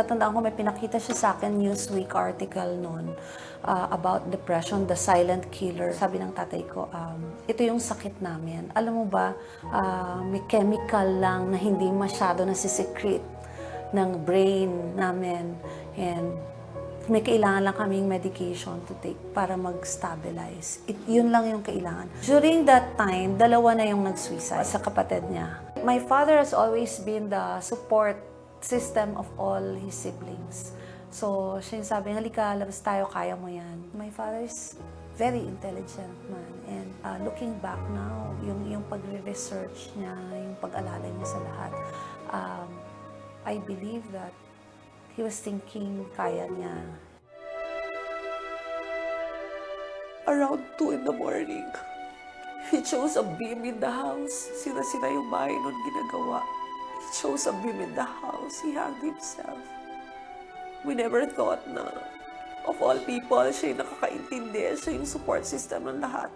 natatandaan ko may pinakita siya sa akin Newsweek article noon about depression, the silent killer. Sabi ng tatay ko, ito yung sakit namin. Alam mo ba, may chemical lang na hindi masyado nasisecrete ng brain namin, and may kailangan lang kaming medication to take para mag-stabilize. Yun lang yung kailangan. During that time, dalawa na yung nag-suicide sa kapatid niya. My father has always been the support system of all his siblings. So, siya yung sabi, halika, labas tayo, kaya mo yan. My father is very intelligent man. And looking back now, yung pagre-research niya, yung pag-alala niya sa lahat, I believe that he was thinking kaya niya. Around 2 in the morning, he chose a beam in the house. Sira-sira yung bahay nun ginagawa. He chose a beam in the house. He hanged himself. We never thought na, of all people, siya yung nakakaintindi. Siya yung support system ng lahat.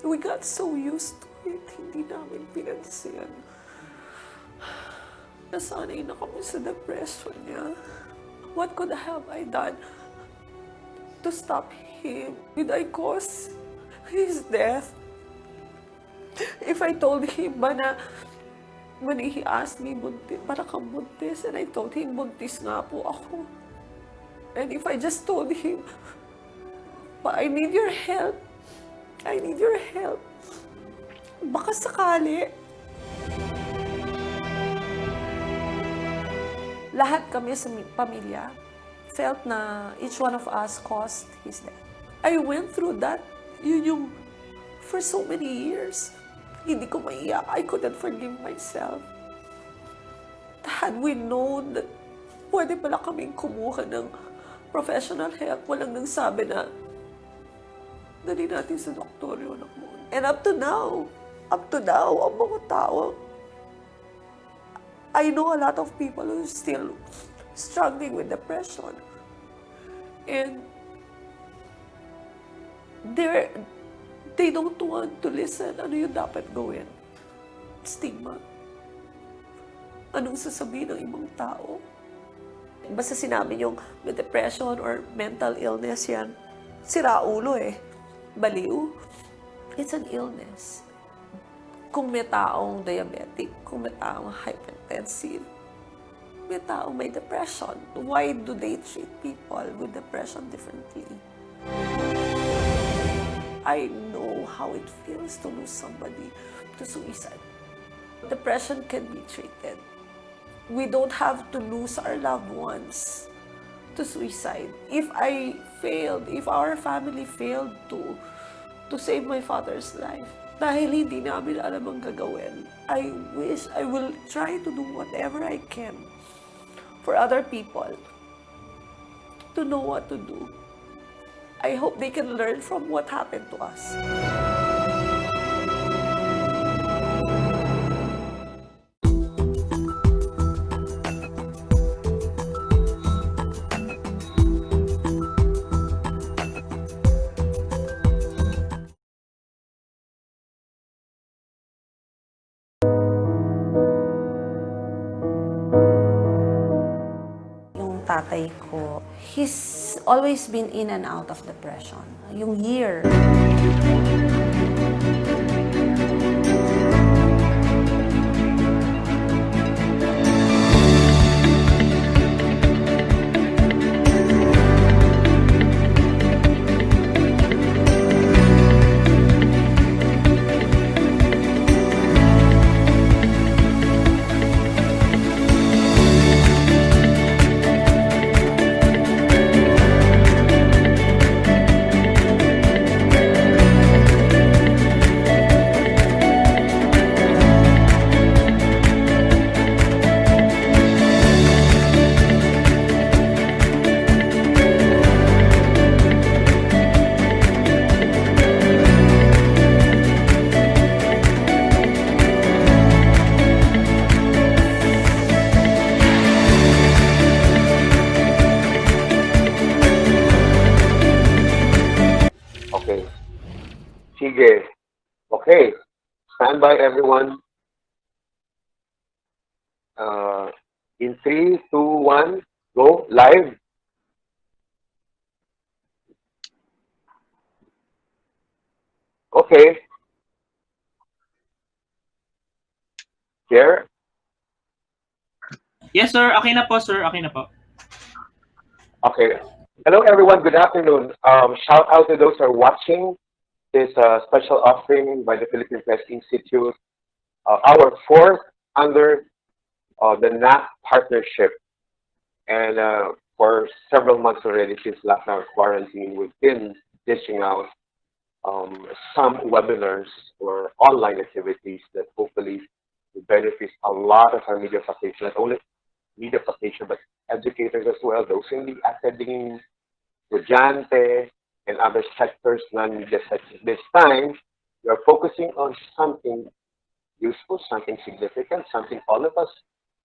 We got so used to it. Hindi namin pinansin. Nasanay na kami sa depression niya. What could have I done to stop him? Did I cause his death? If I told him ba na, when he asked me, para kang buntis, and I told him, buntis nga po ako. And if I just told him, I need your help, I need your help, baka sakali. Lahat kami sa pamilya felt na each one of us caused his death. I went through that, for so many years. Hindi ko maiyak. I couldn't forgive myself. Had we known that pwede pala kaming kumuha ng professional help, walang nagsabi na dali natin sa doktor yung anak mo. And up to now, ang mga tao, I know a lot of people who are still struggling with depression. And they don't want to listen. Ano yung dapat gawin? Stigma. Anong sasabihin ng ibang tao? Basta sinabi yung may depression or mental illness yan, sira ulo eh. Baliw. It's an illness. Kung may taong diabetic, kung may taong hypertensive, may taong may depression, why do they treat people with depression differently? I know how it feels to lose somebody to suicide. Depression can be treated. We don't have to lose our loved ones to suicide. If our family failed to save my father's life, dahil hindi namin alam ang gagawin, I will try to do whatever I can for other people to know what to do. I hope they can learn from what happened to us. Tatay ko, he's always been in and out of depression. Yung year. Sige. Okay. Stand by, everyone. In three, two, one, go live. Okay, here. Yes, sir. Okay na po, sir. Okay na po. Okay. Hello, everyone. Good afternoon. Shout out to those who are watching this special offering by the Philippine Press Institute, our fourth under the NAC partnership. And for several months already since lockdown quarantine, we've been dishing out some webinars or online activities that hopefully will benefit a lot of our media population, not only media population, but educators as well, those in the academe, estudyante, and other sectors, non-media sectors. This time, we are focusing on something useful, something significant, something all of us,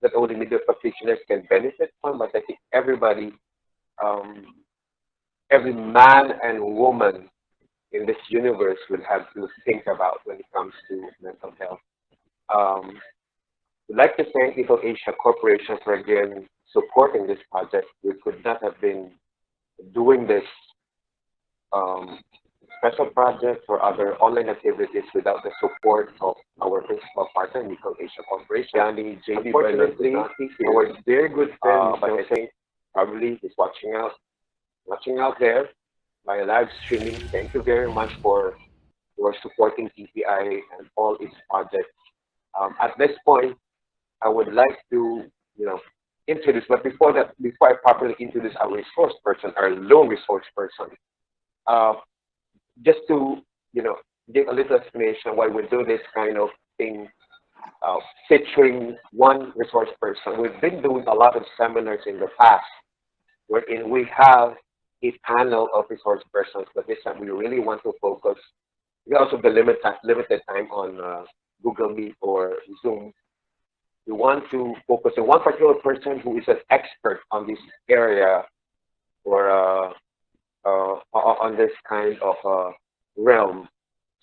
not only media practitioners, can benefit from, but I think everybody, um, every man and woman in this universe will have to think about when it comes to mental health. Um, we'd like to thank Little Asia Corporation for again supporting this project. We could not have been doing this um, special project or other online activities without the support of our principal partner, Nickel Asia Corporation. Yanni, JD Unfortunately, our dear good friend, but I think probably he's watching out there by live streaming. Thank you very much for supporting TPI and all its projects. At this point, I would like to, you know, introduce, but before that, before I properly introduce our resource person, our lone resource person, uh, just to, you know, give a little explanation why we do this kind of thing, featuring one resource person. We've been doing a lot of seminars in the past wherein we have a panel of resource persons, but this time we really want to focus because of the limited time on Google Meet or Zoom. We want to focus on one particular person who is an expert on this area or on this kind of realm.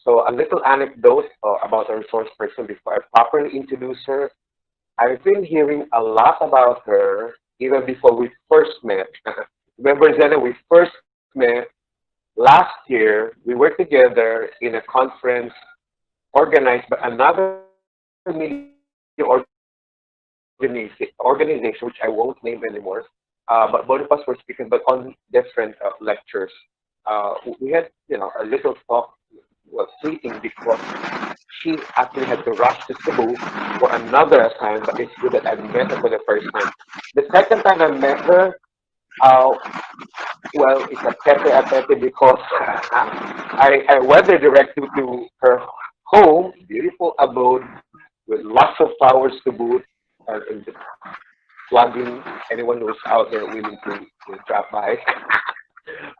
So a little anecdote about a resource person before I properly introduce her. I've been hearing a lot about her even before we first met. Remember, Zena, we first met last year. We were together in a conference organized by another media organization, which I won't name anymore. But both of us were speaking, but on different lectures. We had, you know, a little talk, well, fleeting because she actually had to rush to Cebu for another assignment, but it's good that I met her for the first time. The second time I met her, uh, well, it's a tete-a-tete because I went there direct to her home, beautiful abode with lots of flowers to boot, and plugging anyone who's out there willing to drop by.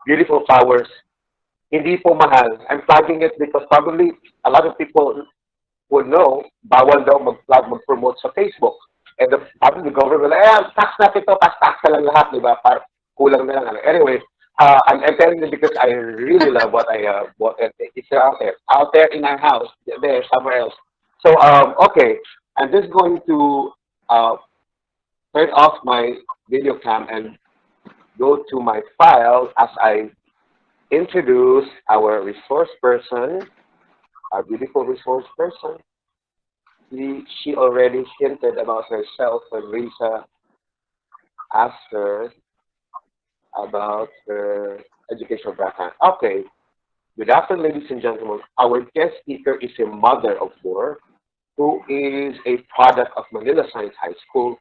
Beautiful flowers. Hindi po mahal. I'm plugging it because probably a lot of people would know, bawal daw mag-plug, mag-promote sa Facebook. And probably the government will, tax natin to, tax na lang lahat, di ba? Para kulang na lang. Ano. Anyway, I'm telling you because I really love what what it's out there in our house, there, somewhere else. So, okay, I'm just going to turn off my video cam and go to my file as I introduce our resource person, our beautiful resource person. She already hinted about herself when Lisa asked her about her educational background. Okay, good afternoon, ladies and gentlemen. Our guest speaker is a mother of four who is a product of Manila Science High School,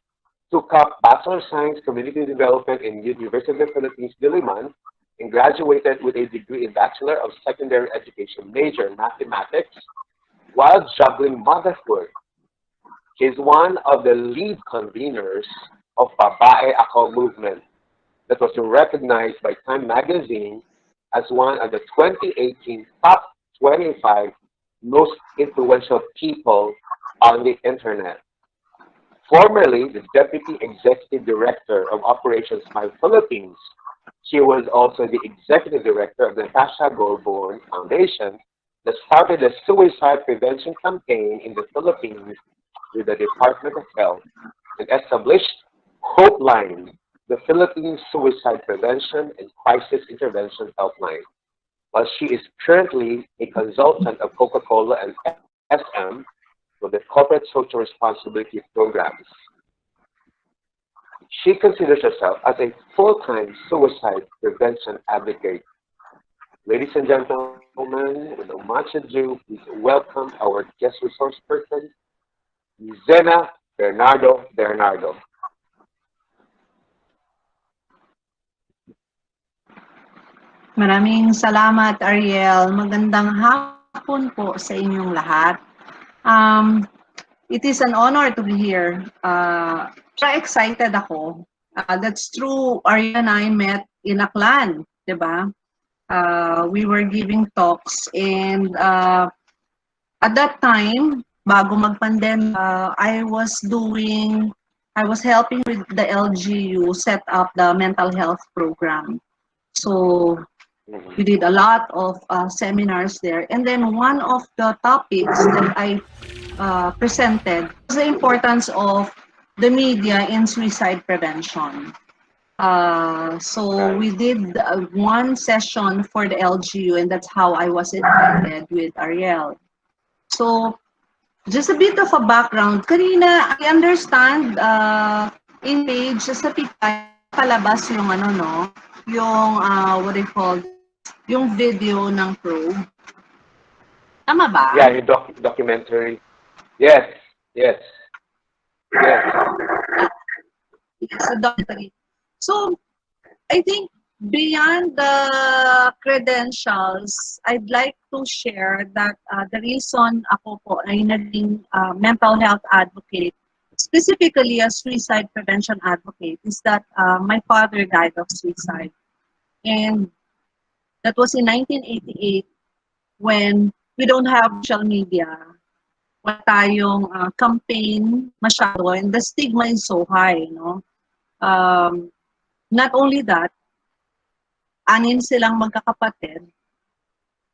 took up Bachelor of Science Community Development in University of the Philippines, Diliman, and graduated with a degree in Bachelor of Secondary Education major in Mathematics while juggling motherhood. She's one of the lead conveners of Babae Ako movement that was recognized by Time Magazine as one of the 2018 top 25 most influential people on the internet. Formerly the Deputy Executive Director of Operations by Philippines, she was also the Executive Director of the Natasha Goldborn Foundation that started the suicide prevention campaign in the Philippines with the Department of Health and established Hope Line, the Philippine Suicide Prevention and Crisis Intervention Helpline, while she is currently a consultant of Coca-Cola and SM with the Corporate Social Responsibility Programs. She considers herself as a full-time suicide prevention advocate. Ladies and gentlemen, with no much ado, please welcome our guest resource person, Zena Bernardo. Maraming salamat, Ariel. Magandang hapon po sa inyong lahat. Um, it is an honor to be here. Siya excited ako. That's true. Ariel and I met in Aklan, di ba? We were giving talks and at that time, bago mag-pandemic, I was helping with the LGU set up the mental health program. So we did a lot of seminars there. And then one of the topics that I presented was the importance of the media in suicide prevention. So we did one session for the LGU, and that's how I was invited with Ariel. So just a bit of a background. Karina, I understand in page sa PIPA, palabas yung ano, no? Yung, what do you call, yung video ng probe. Tama ba? Yeah, yung documentary. Yes. It's a documentary. So, I think beyond the credentials, I'd like to share that the reason ako po ay naging mental health advocate, specifically a suicide prevention advocate, is that my father died of suicide. And that was in 1988 when we don't have social media. Wala tayong campaign masyado, and the stigma is so high, no? Not only that, anim silang magkakapatid.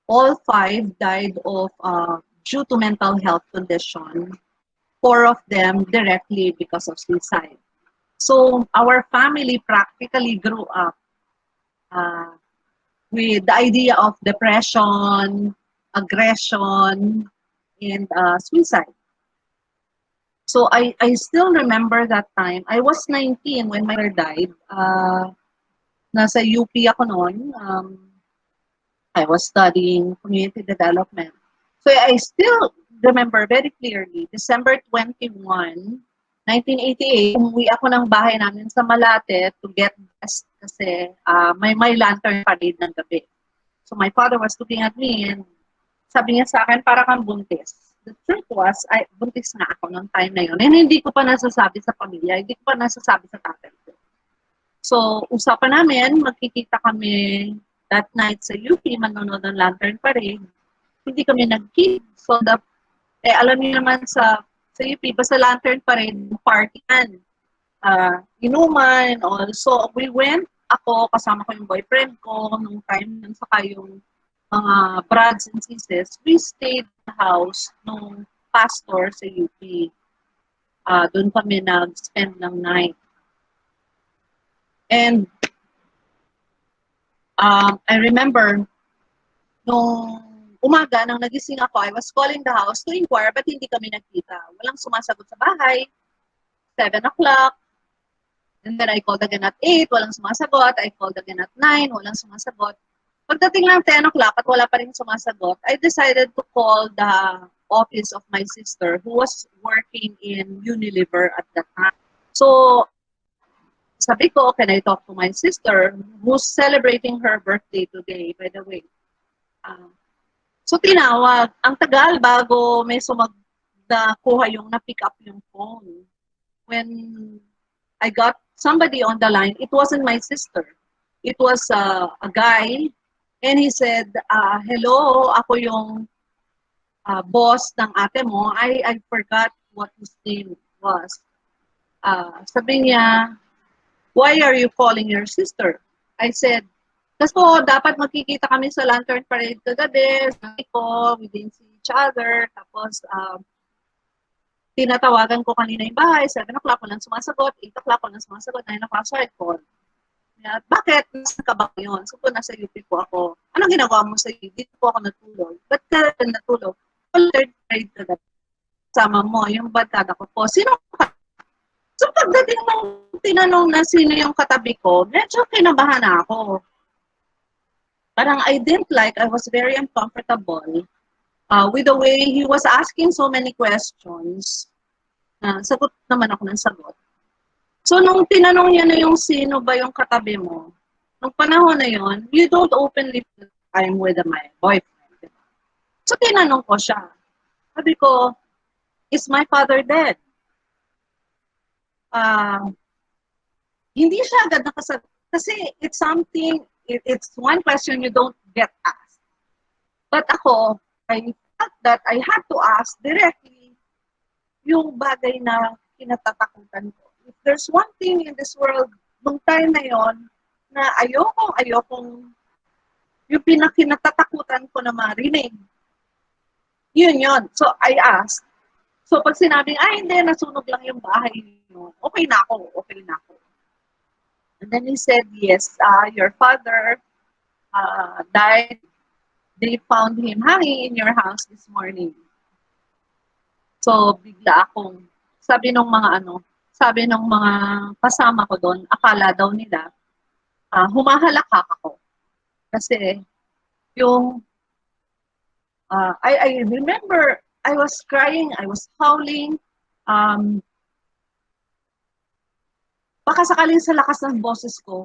All 5 died of due to mental health condition. 4 of them directly because of suicide. So our family practically grew up with the idea of depression, aggression, and suicide. So I still remember that time. I was 19 when my mother died. Nasa UP ako noon. I was studying community development. So I still remember very clearly, December 21, 1988, umuwi ako ng bahay namin sa Malate to get dressed kasi may lantern parade ng gabi. So my father was looking at me and sabi niya sa akin, para kang buntis. The truth was, buntis nga ako noong time na yun. And hindi ko pa nasasabi sa pamilya, hindi ko pa nasasabi sa tatay ko. So, usapan namin, magkikita kami that night sa UP, manonood ng lantern parade. Hindi kami nag-keep. So, alam niyo naman sa UP, basta lantern parade, party yan. Inuman and all. So, we went, ako, kasama ko yung boyfriend ko, nung time yun, saka yung mga brothers and sisters, we stayed in the house nung pastor sa UP. Doon kami nag-spend ng night. And I remember, nung umaga, nang nagising ako, I was calling the house to inquire, but hindi kami nagkita. Walang sumasagot sa bahay. 7 o'clock. And then I called again at 8, walang sumasagot. I called again at 9, walang sumasagot. Pagdating lang 10 o'clock at wala pa rin sumasagot, I decided to call the office of my sister who was working in Unilever at that time. So, sabi ko, can I talk to my sister who's celebrating her birthday today, by the way? So, tinawag. Ang tagal bago may nakuha yung na-pick up yung phone. When I got somebody on the line, it wasn't my sister. It was a guy. And he said, hello, ako yung boss ng ate mo. I forgot what his name was. Sabi niya, why are you calling your sister? I said, kasi po, dapat magkikita kami sa lantern parade kagabi. Sabi ko, we didn't see each other. Tapos, tinatawagan ko kanina yung bahay, 7 o'clock walang sumasagot, 8 o'clock walang sumasagot, 9 o'clock, so I call. Bakit? Nasaan ka ba ngayon? So, nasa UP po ako. Anong ginagawa mo sa UP? Dito po ako natulog. Ba't ka natulog? Well, third grade ka sama mo, yung barkada ko po. Sino ka? So, pagdating ng tinanong na sino yung katabi ko, medyo kinabahan na ako. Parang I didn't like, I was very uncomfortable with the way he was asking so many questions. Sagot naman ako ng sagot. So, nung tinanong niya na yung sino ba yung katabi mo, nung panahon na yon, you don't openly I'm with my boyfriend. Diba? So, tinanong ko siya. Sabi ko, is my father dead? Hindi siya agad nakasagot. Kasi it's something, it's one question you don't get asked. But ako, I felt that I had to ask directly yung bagay na kinatatakutan ko. If there's one thing in this world, nung time na yon, na ayokong yung pinakinatatakutan ko na marinig. Yun. So, I asked. So, pag sinabing, hindi, nasunog lang yung bahay mo, okay na ako. And then he said, yes, your father died. They found him hanging in your house this morning. So, bigla akong, sabi ng mga kasama ko doon, akala daw nila, humahalakak ako. Kasi, yung, I remember, I was crying, I was howling, baka sakaling sa lakas ng boses ko,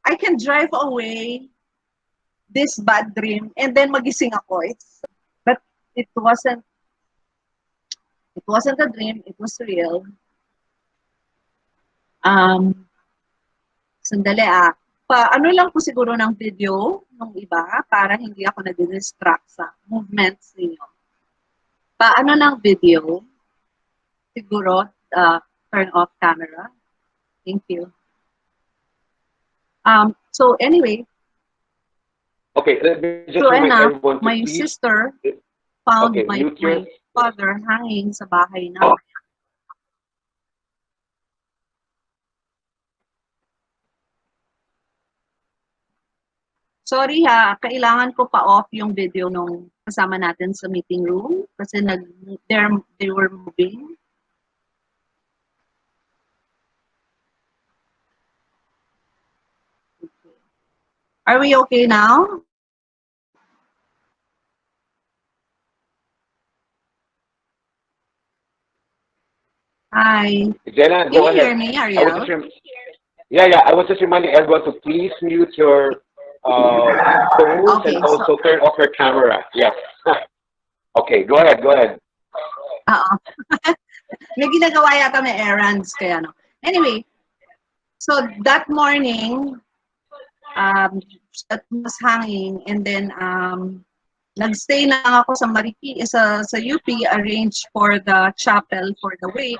I can drive away this bad dream and then magising ako. But it wasn't a dream, it was real. Sandali paano lang po siguro ng video ng iba para hindi ako nadidistract sa movements ninyo. Paano ng video? Siguro, turn off camera. Thank you. So anyway, Okay, let me just true remind enough, everyone to my please. sister found Okay, my father hanging sa bahay na. Sorry kailangan ko pa off yung video nung kasama natin sa meeting room kasi they were moving. Okay. Are we okay now? Hi. Zena, Can go you ahead. hear me, Ariel? I was just reminding everyone to please mute your phones Okay, and also turn off your camera. Yes. Okay, go ahead. Oo. May ginagawa yata may errands kaya no. Anyway, so that morning, that was hanging and then nagstay lang ako sa sa UP, arranged for the chapel for the wake.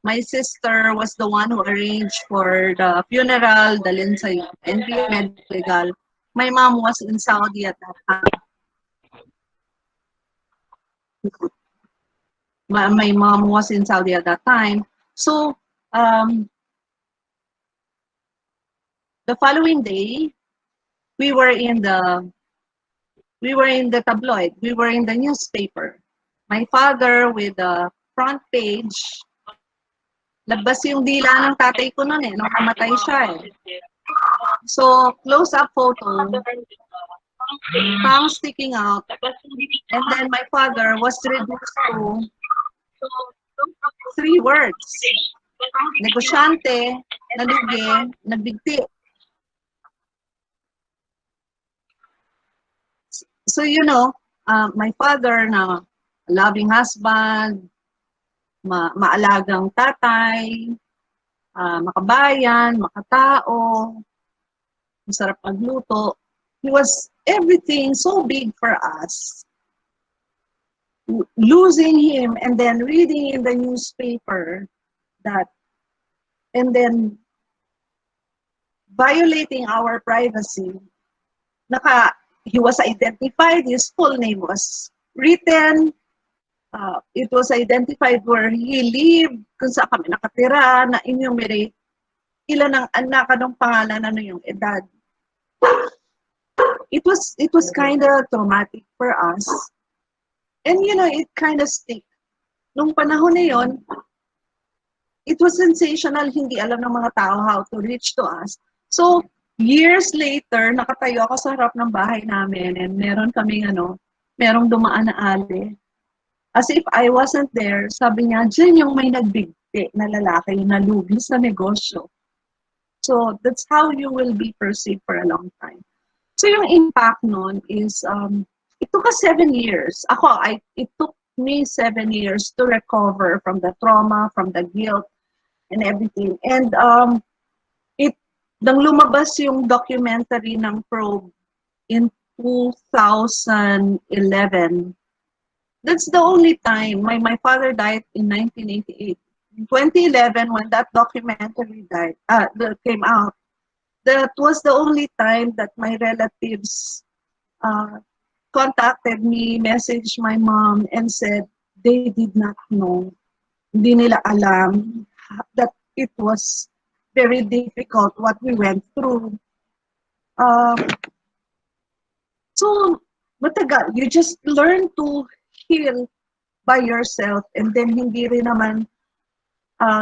My sister was the one who arranged for the funeral, dalhin sa NP Legal. My mom was in Saudi at that time. My mom was in Saudi at that time. So, the following day, we were in the tabloid. We were in the newspaper. My father with the front page. Labas yung dila ng tatay ko noon nung namatay siya So, close-up photo, tongue sticking out, and then my father was reduced to 3 words. Negosyante, nalugi, nagbigti. So, my father na loving husband, maalagang tatay, makabayan, makatao, masarap magluto. He was everything so big for us. Losing him and then reading in the newspaper that, and then violating our privacy. He was identified, his full name was written. It was identified where he lived, kung saan kami nakatira, na enumerate ilan ang anak, anong pangalan, ano yung edad. It was kind of traumatic for us. And it kind of stick. Nung panahon na yon, it was sensational, hindi alam ng mga tao how to reach to us. So, years later, nakatayo ako sa harap ng bahay namin and merong dumaan na ali. As if I wasn't there, sabi niya, dyan yung may nagbigti na lalaki, yung nalugi sa negosyo. So, that's how you will be perceived for a long time. So, yung impact nun is, it took us 7 years. It took me 7 years to recover from the trauma, from the guilt, and everything. And nang lumabas yung documentary ng Probe in 2011, that's the only time. My father died in 1988. In 2011, when that documentary came out, that was the only time that my relatives contacted me, messaged my mom, and said they did not know. Hindi nila alam that it was very difficult what we went through. So, matagal. You just learn to heal by yourself, and then hindi rin naman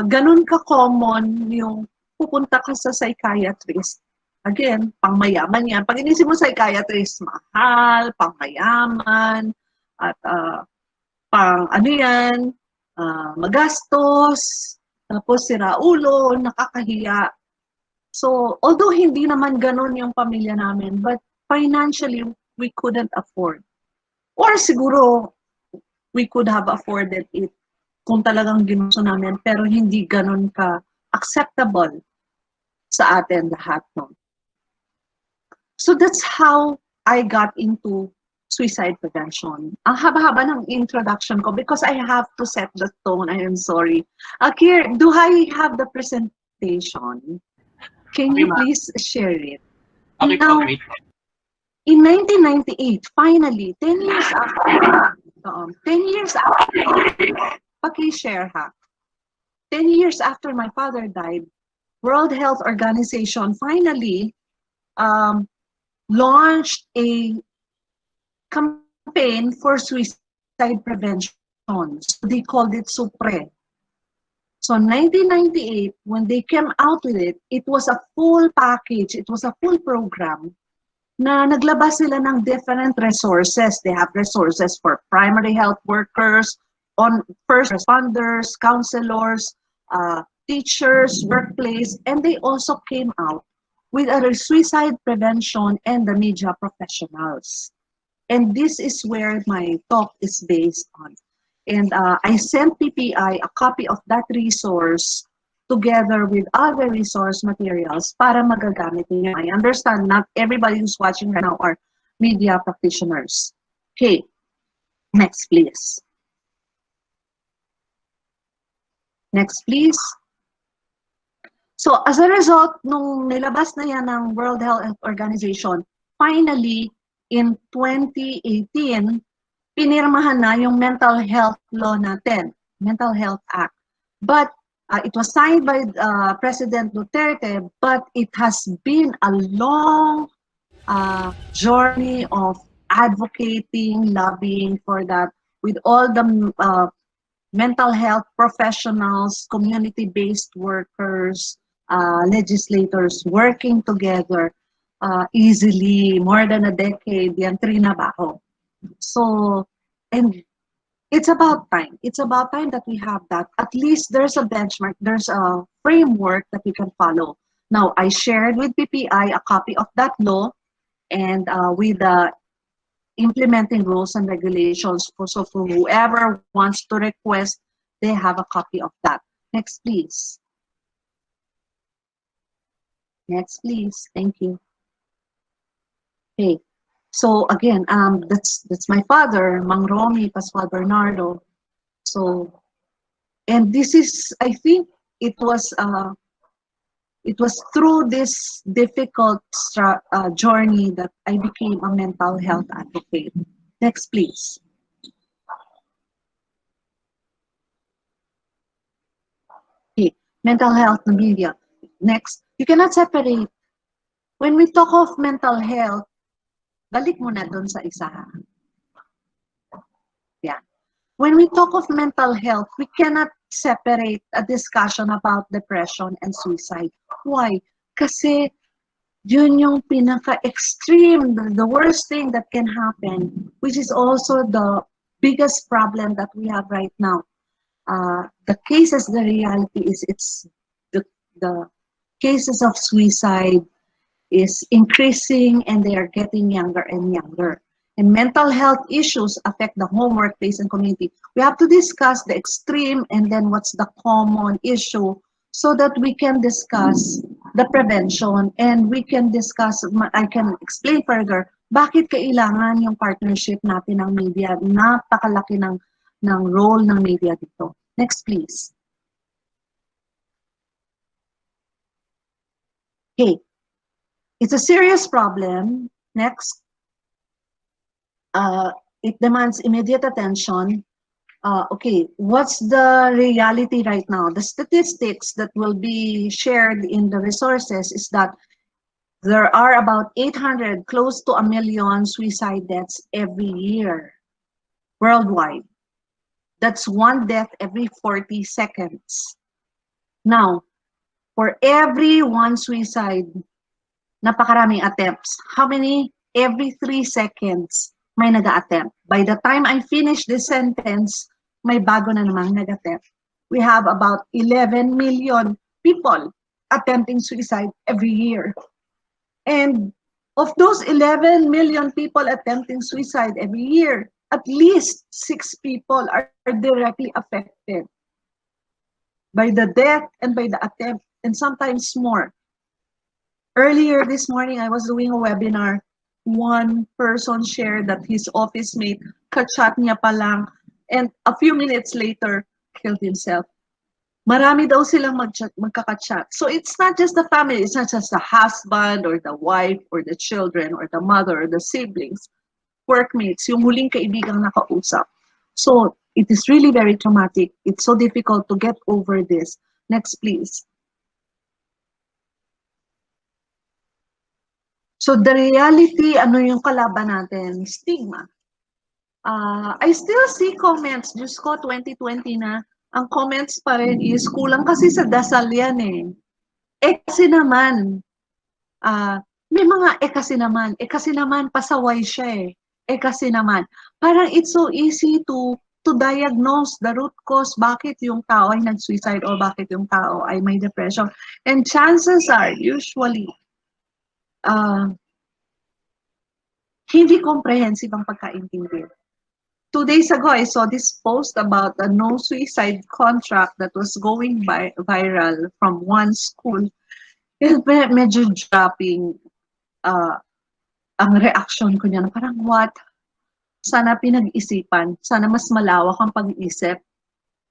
ganun ka-common yung pupunta ka sa psychiatrist. Again, pangmayaman yan. Pag inisip mo psychiatrist, mahal, pangmayaman, at magastos, tapos siraulo, nakakahiya. So, although hindi naman ganun yung pamilya namin, but financially, we couldn't afford. Or siguro, we could have afforded it kung talagang ginusto namin, pero hindi ganun ka-acceptable sa atin lahat. No? So that's how I got into suicide prevention. Ang haba-haba ng introduction ko because I have to set the tone. I am sorry. Akir, do I have the presentation? Can you please share it? Okay Now, po, wait. in 1998, finally, 10 years after, 10 years after, paki-share ha. 10 years after my father died, World Health Organization finally launched a campaign for suicide prevention. So they called it SUPRE. So 1998, when they came out with it, it was a full package. It was a full program na naglabas sila ng different resources. They have resources for primary health workers, on first responders, counselors, teachers, workplace, and they also came out with a suicide prevention and the media professionals. And this is where my talk is based on. And I sent PPI a copy of that resource together with other resource materials para magagamit niyo. I understand not everybody who's watching right now are media practitioners. Okay, next please. Next please. So as a result, nung nilabas na yan ng World Health Organization, finally, in 2018, pinirmahan na yung mental health law natin, Mental Health Act. But it was signed by President Duterte, but it has been a long journey of advocating, lobbying for that with all the mental health professionals, community-based workers, legislators working together easily, more than a decade, yan trinabaho. So, and it's about time. It's about time that we have that. At least there's a benchmark, there's a framework that we can follow. Now, I shared with PPI a copy of that law and with the implementing rules and regulations. So for whoever wants to request, they have a copy of that. Next, please. Next, please. Thank you. Okay. So again, that's my father, Mang Romy Pascual Bernardo. So, and this is, I think, it was through this difficult journey that I became a mental health advocate. Next, please. Mental health na media. Next, you cannot separate. When we talk of mental health, balik mo na dun sa isa. Yeah. When we talk of mental health, we cannot separate a discussion about depression and suicide. Why? Kasi yun yung pinaka-extreme, the worst thing that can happen, which is also the biggest problem that we have right now. The cases, the reality is the cases of suicide is increasing and they are getting younger and younger. And mental health issues affect the home, workplace, and community. We have to discuss the extreme and then what's the common issue so that we can discuss the prevention and we can discuss, I can explain further, bakit kailangan yung partnership natin ng media, napakalaki ng role ng media dito. Next, please. Okay. It's a serious problem. Next. It demands immediate attention. Okay, what's the reality right now? The statistics that will be shared in the resources is that there are about 800, close to 1 million suicide deaths every year worldwide. That's one death every 40 seconds. Now, for every one suicide, napakaraming attempts. How many? Every 3 seconds, may nag-attempt. By the time I finish this sentence, may bago na namang nag-attempt. We have about 11 million people attempting suicide every year. And of those 11 million people attempting suicide every year, at least 6 people are directly affected by the death and by the attempt, and sometimes more. Earlier this morning, I was doing a webinar. One person shared that his office mate kachat niya pa lang, and a few minutes later, killed himself. Marami daw silang magkakachat. So it's not just the family, it's not just the husband or the wife or the children or the mother or the siblings, workmates, yung huling kaibigang nakausap. So it is really very traumatic. It's so difficult to get over this. Next, please. So the reality, ano yung kalaban natin? Stigma. I still see comments, Diyos ko, 2020 na, ang comments pa rin is, kulang kasi sa dasal yan eh. Kasi naman, may mga kasi naman, pasaway siya eh. Kasi naman. Parang it's so easy to diagnose the root cause, bakit yung tao ay nag-suicide or bakit yung tao ay may depression. And chances are, usually, hindi comprehensive ang pagkaintindi. 2 days ago, I saw this post about a no suicide contract that was going viral from one school. Medyo dropping ang reaction ko niya. Parang what? Sana pinag-isipan. Sana mas malawak ang pag-iisip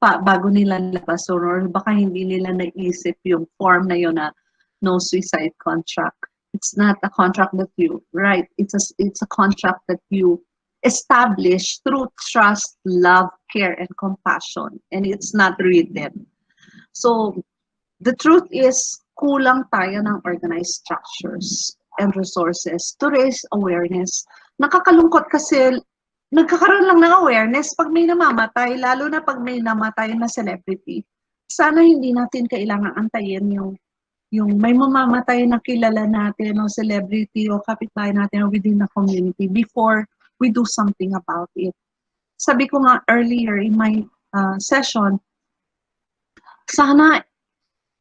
bago nila labas. Or baka hindi nila naisip yung form na yun na no suicide contract. It's not a contract that you write. It's a contract that you establish through trust, love, care, and compassion. And it's not written. So the truth is, kulang tayo ng organized structures and resources to raise awareness. Nakakalungkot kasi nagkakaroon lang ng awareness pag may namamatay, lalo na pag may namatay na celebrity. Sana hindi natin kailangan antayin yung may mamamatay na kilala natin o celebrity o kapitbahay natin or within the community before we do something about it. Sabi ko nga earlier in my session, sana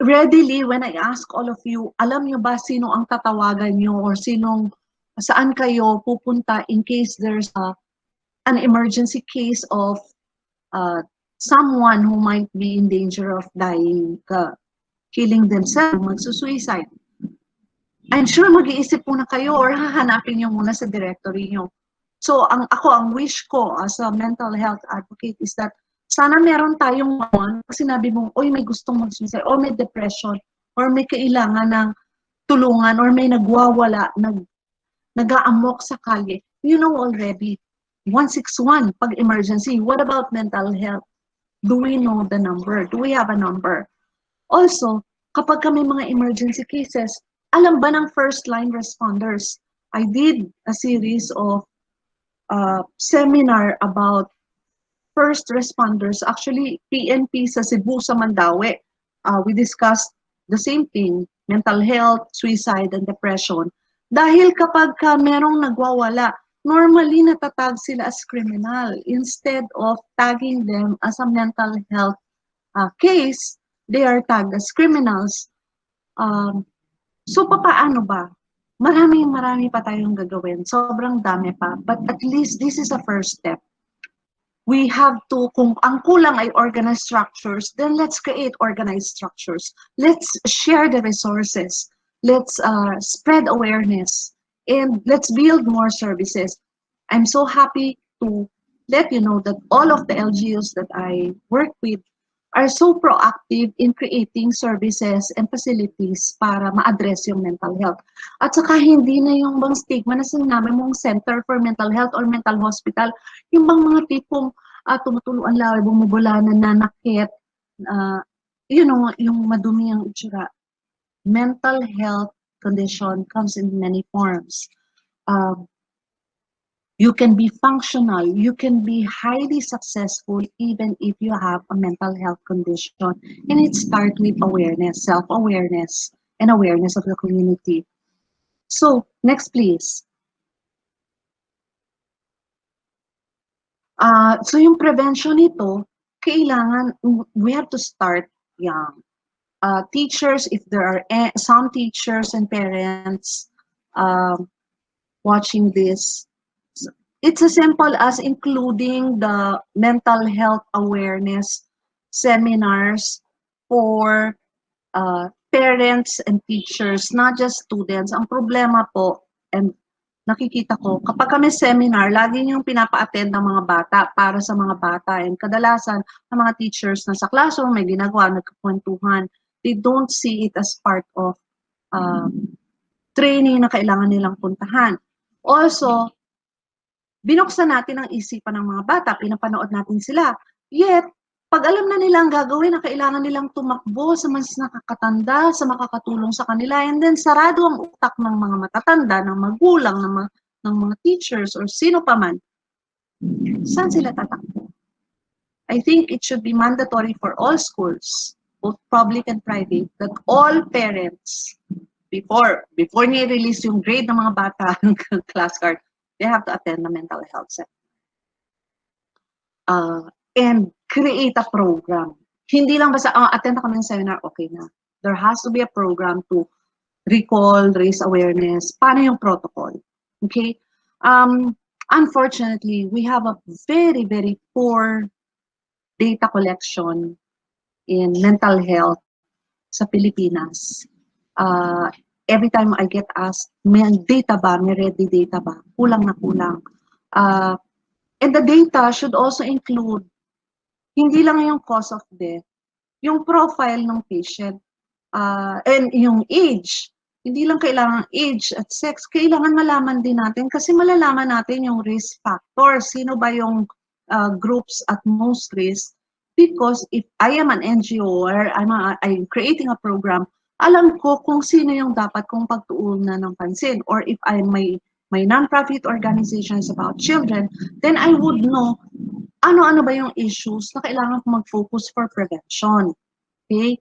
readily when I ask all of you, alam nyo ba sino ang tatawagan nyo or saan kayo pupunta in case there's an emergency case of someone who might be in danger of dying, killing themselves, magsusuicide. I'm sure mag-iisip muna kayo or hahanapin nyo muna sa directory nyo. So ang wish ko as a mental health advocate is that sana meron tayong sinabi mong, oy, may gustong mag-suicide, or may depression, or may kailangan ng tulungan, or may nagwawala, nag-aamok sa kalye. You know already, 161 pag emergency. What about mental health? Do we know the number? Do we have a number? Also, kapag may mga emergency cases, alam ba ng first line responders? I did a series of seminar about first responders, actually PNP sa Cebu, sa Mandaue. We discussed the same thing, mental health, suicide, and depression. Dahil kapag merong nagwawala, normally natatag sila as criminal instead of tagging them as a mental health case, they are tagged as criminals. So, papaano ba? Marami pa tayong gagawin. Sobrang dami pa. But at least this is a first step. We have to, kung ang kulang ay organized structures, then let's create organized structures. Let's share the resources. Let's spread awareness. And let's build more services. I'm so happy to let you know that all of the LGUs that I work with are so proactive in creating services and facilities para ma-address yung mental health. At saka hindi na yung bang stigma na sinabi mong Center for Mental Health or mental hospital, yung bang mga tipong tumutuluan lang, bumubula, nananakit, yung madumi ang itsura. Mental health condition comes in many forms. You can be functional, you can be highly successful even if you have a mental health condition. And it starts with awareness, self-awareness, and awareness of the community. So, next please. So yung prevention nito, kailangan, we have to start young. Teachers, if there are some teachers and parents watching this, it's as simple as including the mental health awareness seminars for parents and teachers, not just students. Ang problema po, and nakikita ko, kapag kami seminar, lagi yung pinapa-attend ng mga bata para sa mga bata. And kadalasan, ang mga teachers na sa classroom, may ginagawa, nagkakwentuhan, they don't see it as part of training na kailangan nilang puntahan. Also, binuksan natin ang isipan ng mga bata, pinapanood natin sila. Yet, pag alam na nila ang gagawin na kailangan nilang tumakbo sa mas nakakatanda, sa makakatulong sa kanila, and then sarado ang utak ng mga matatanda, ng magulang, ng mga teachers, or sino pa man, saan sila tatakbo? I think it should be mandatory for all schools, both public and private, that all parents, before ni-release yung grade ng mga bata ng class card, they have to attend the mental health center. And create a program. Hindi lang basta, attend ako ng seminar, okay na. There has to be a program to recall, raise awareness. Paano yung protocol? Okay? Unfortunately, we have a very, very poor data collection in mental health sa Pilipinas. Every time I get asked, may data ba? May ready data ba? Kulang na kulang. And the data should also include hindi lang yung cause of death, yung profile ng patient, and yung age. Hindi lang kailangan age at sex, kailangan malaman din natin kasi malalaman natin yung risk factors. Sino ba yung groups at most risk? Because if I am an NGO or I'm creating a program, alam ko kung sino yung dapat kong pagtuunan ng pansin. Or if I may non-profit organization is about children, then I would know ano-ano ba yung issues na kailangan ko mag-focus for prevention. Okay?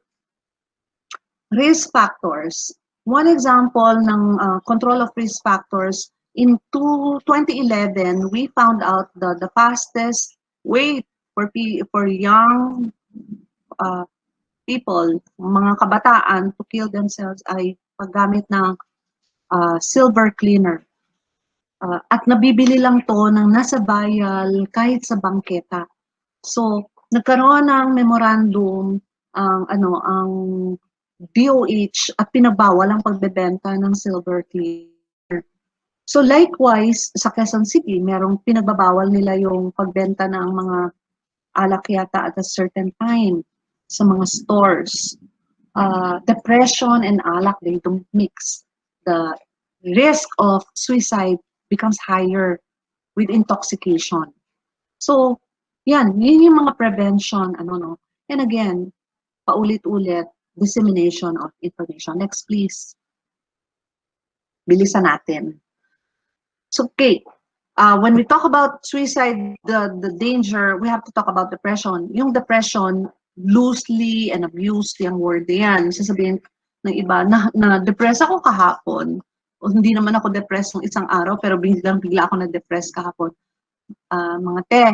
Risk factors. One example ng control of risk factors, in 2011, we found out that the fastest way for young people, mga kabataan, to kill themselves ay paggamit ng silver cleaner. At nabibili lang to ng nasa bayal kahit sa bangketa. So, nagkaroon ng memorandum ang DOH at pinabawal ang pagbebenta ng silver cleaner. So likewise, sa Quezon City, merong pinagbabawal nila yung pagbenta ng mga alak yata at a certain time sa mga stores. Depression and alak, they don't mix. The risk of suicide becomes higher with intoxication. So, yun yung mga prevention, And again, paulit-ulit, dissemination of information. Next, please. Bilisan natin. So, okay. When we talk about suicide, the danger, we have to talk about depression. Yung depression, loosely and abused yung word yan. Sasabihin ng iba, na-depress ako kahapon. O hindi naman ako depressed ng isang araw, pero bigla ako na-depress kahapon. Mga te,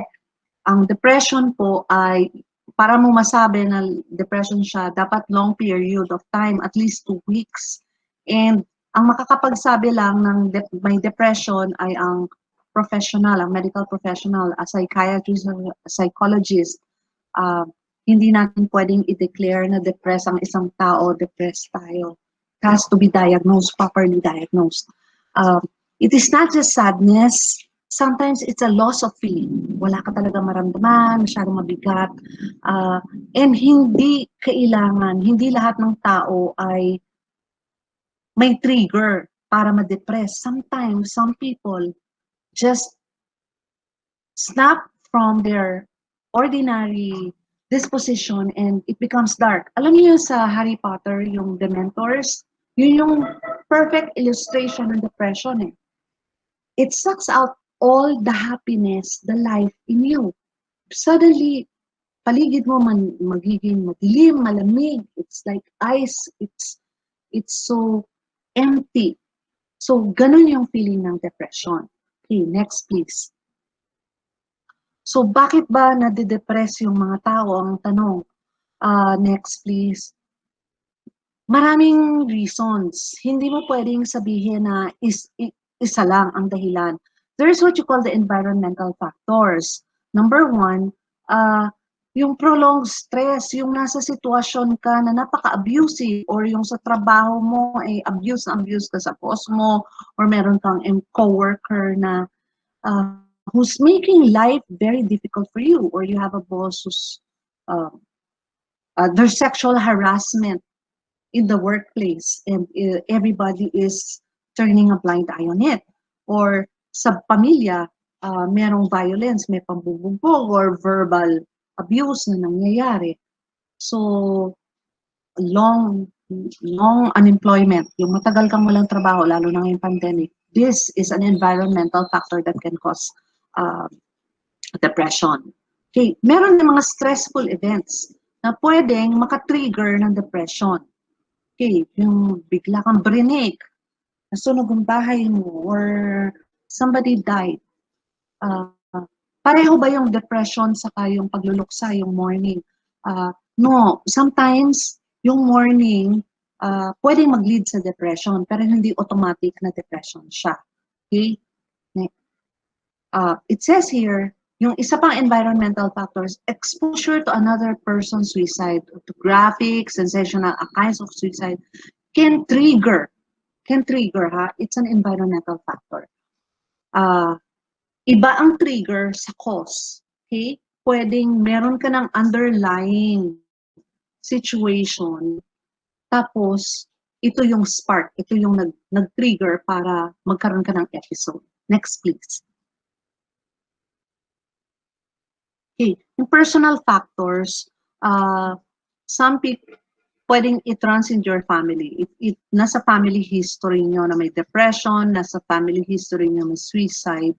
ang depression po ay, para mo masabi na depression siya, dapat long period of time, at least 2 weeks. And ang makakapagsabi lang ng may depression ay ang professional, ang medical professional, a psychiatrist, a psychologist. Hindi natin pwedeng i-declare na depressed ang isang tao, depressed tayo. It has to be diagnosed, properly diagnosed. It is not just sadness. Sometimes it's a loss of feeling. Wala ka talaga maramdaman, masyadong mabigat. And hindi kailangan, hindi lahat ng tao ay may trigger para ma-depress. Sometimes, some people just snap from their ordinary disposition and it becomes dark. Alam niyo sa Harry Potter, yung Dementors, yun yung perfect illustration ng depression eh. It sucks out all the happiness, the life in you. Suddenly, paligid mo magiging madilim, malamig. It's like ice. It's so empty. So, ganun yung feeling ng depression. Okay, next please. So, bakit ba nade-depress yung mga tao? Ang tanong. Next please. Maraming reasons. Hindi mo pwedeng sabihin na isa lang ang dahilan. There's what you call the environmental factors. Number 1, yung prolonged stress, yung nasa sitwasyon ka na napaka-abusive or yung sa trabaho mo ay abuse ka sa boss mo or meron kang co-worker na who's making life very difficult for you, or you have a boss who's there's sexual harassment in the workplace and everybody is turning a blind eye on it. Or sa pamilya, merong violence, may pambubugbog or verbal abuse na nangyayari. So, long unemployment, yung matagal kang walang trabaho, lalo na ngayong pandemic, this is an environmental factor that can cause depression. Okay, meron ng mga stressful events na pwedeng makatrigger ng depression. Okay, yung bigla kang brinig, nasunog ang bahay mo, or somebody died. Pareho ba yung depression saka yung pagluluksa, yung mourning? No, sometimes yung mourning pwedeng mag-lead sa depression, pero hindi automatic na depression siya. Okay? It says here, yung isa pang environmental factors, exposure to another person's suicide, to graphic, sensational kinds of suicide, can trigger, ha? It's an environmental factor. Iba ang trigger sa cause. Okay? Pwedeng meron ka ng underlying situation, tapos ito yung spark, ito yung nag-trigger para magkaroon ka ng episode. Next, please. Okay, yung personal factors, some people, pwedeng it runs in your family. Nasa family history nyo na may depression, nasa family history nyo may suicide,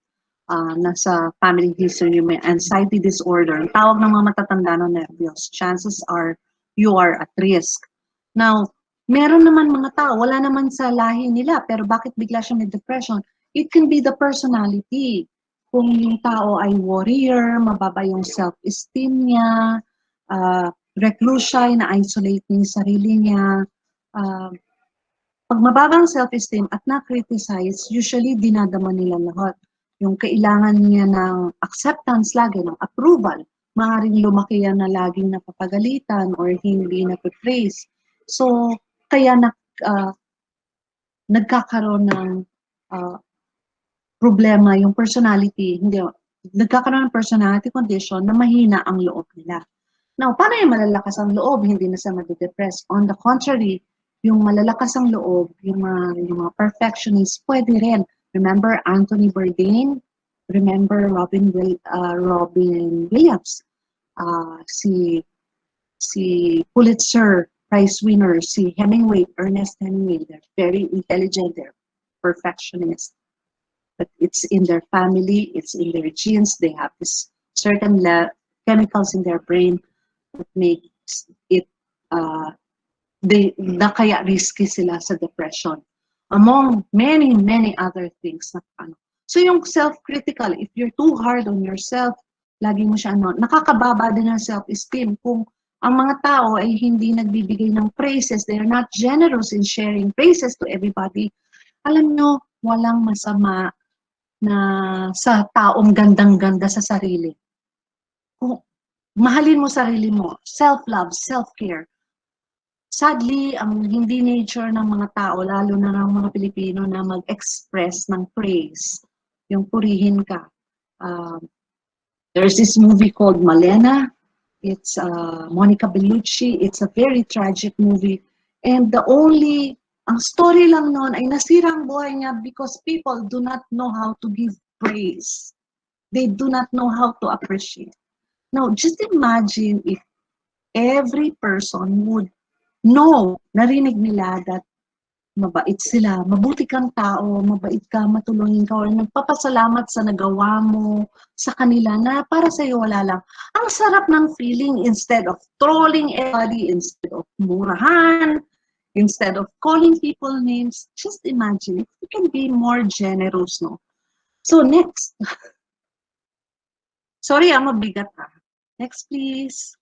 nasa family history nyo may anxiety disorder. Ang tawag ng mga matatanda na nervyos, chances are you are at risk. Now, meron naman mga tao, wala naman sa lahi nila, pero bakit bigla siya may depression? It can be the personality. Kung yung tao ay warrior, mababa yung self-esteem niya, recluse siya, na-isolate niya yung sarili niya. Pag mababang self-esteem at na-criticize, usually dinadama nila lahat. Yung kailangan niya ng acceptance lagi, ng approval. Maaaring lumaki yan na laging napapagalitan or hindi napipraise. So, kaya nagkakaroon ng problema yung personality, nagkakaroon ng personality condition na mahina ang loob nila. Now, paano yung malalakas ang loob? Hindi na sa madidepress. On the contrary, yung malalakas ang loob, yung mga perfectionists, pwede rin. Remember Anthony Bourdain? Remember Robin Williams? Si Pulitzer prize winners, si Hemingway, Ernest Hemingway, they're very intelligent, they're perfectionists. But it's in their family, it's in their genes, they have this certain chemicals in their brain that makes it, na kaya risky sila sa depression. Among many, many other things na ano. So yung self-critical, if you're too hard on yourself, lagi mo siya nakakababa din ang self-esteem. Kung ang mga tao ay hindi nagbibigay ng praises, they are not generous in sharing praises to everybody, alam nyo, walang masama na sa taong gandang-ganda sa sarili. Kung mahalin mo sarili mo, self-love, self-care. Sadly, ang hindi nature ng mga tao, lalo na ng mga Pilipino, na mag-express ng praise, yung purihin ka. There's this movie called Malena. It's Monica Bellucci. It's a very tragic movie. And ang story lang noon ay nasirang buhay niya because people do not know how to give praise. They do not know how to appreciate. Now, just imagine if every person would know, narinig nila that mabait sila, mabuti kang tao, mabait ka, matulungin ka, or nagpapasalamat sa nagawa mo sa kanila na para sa iyo wala lang. Ang sarap ng feeling, instead of trolling everybody, instead of murahan, instead of calling people names, just imagine if you can be more generous, no? So next. Sorry, mabigat ha. Next, please.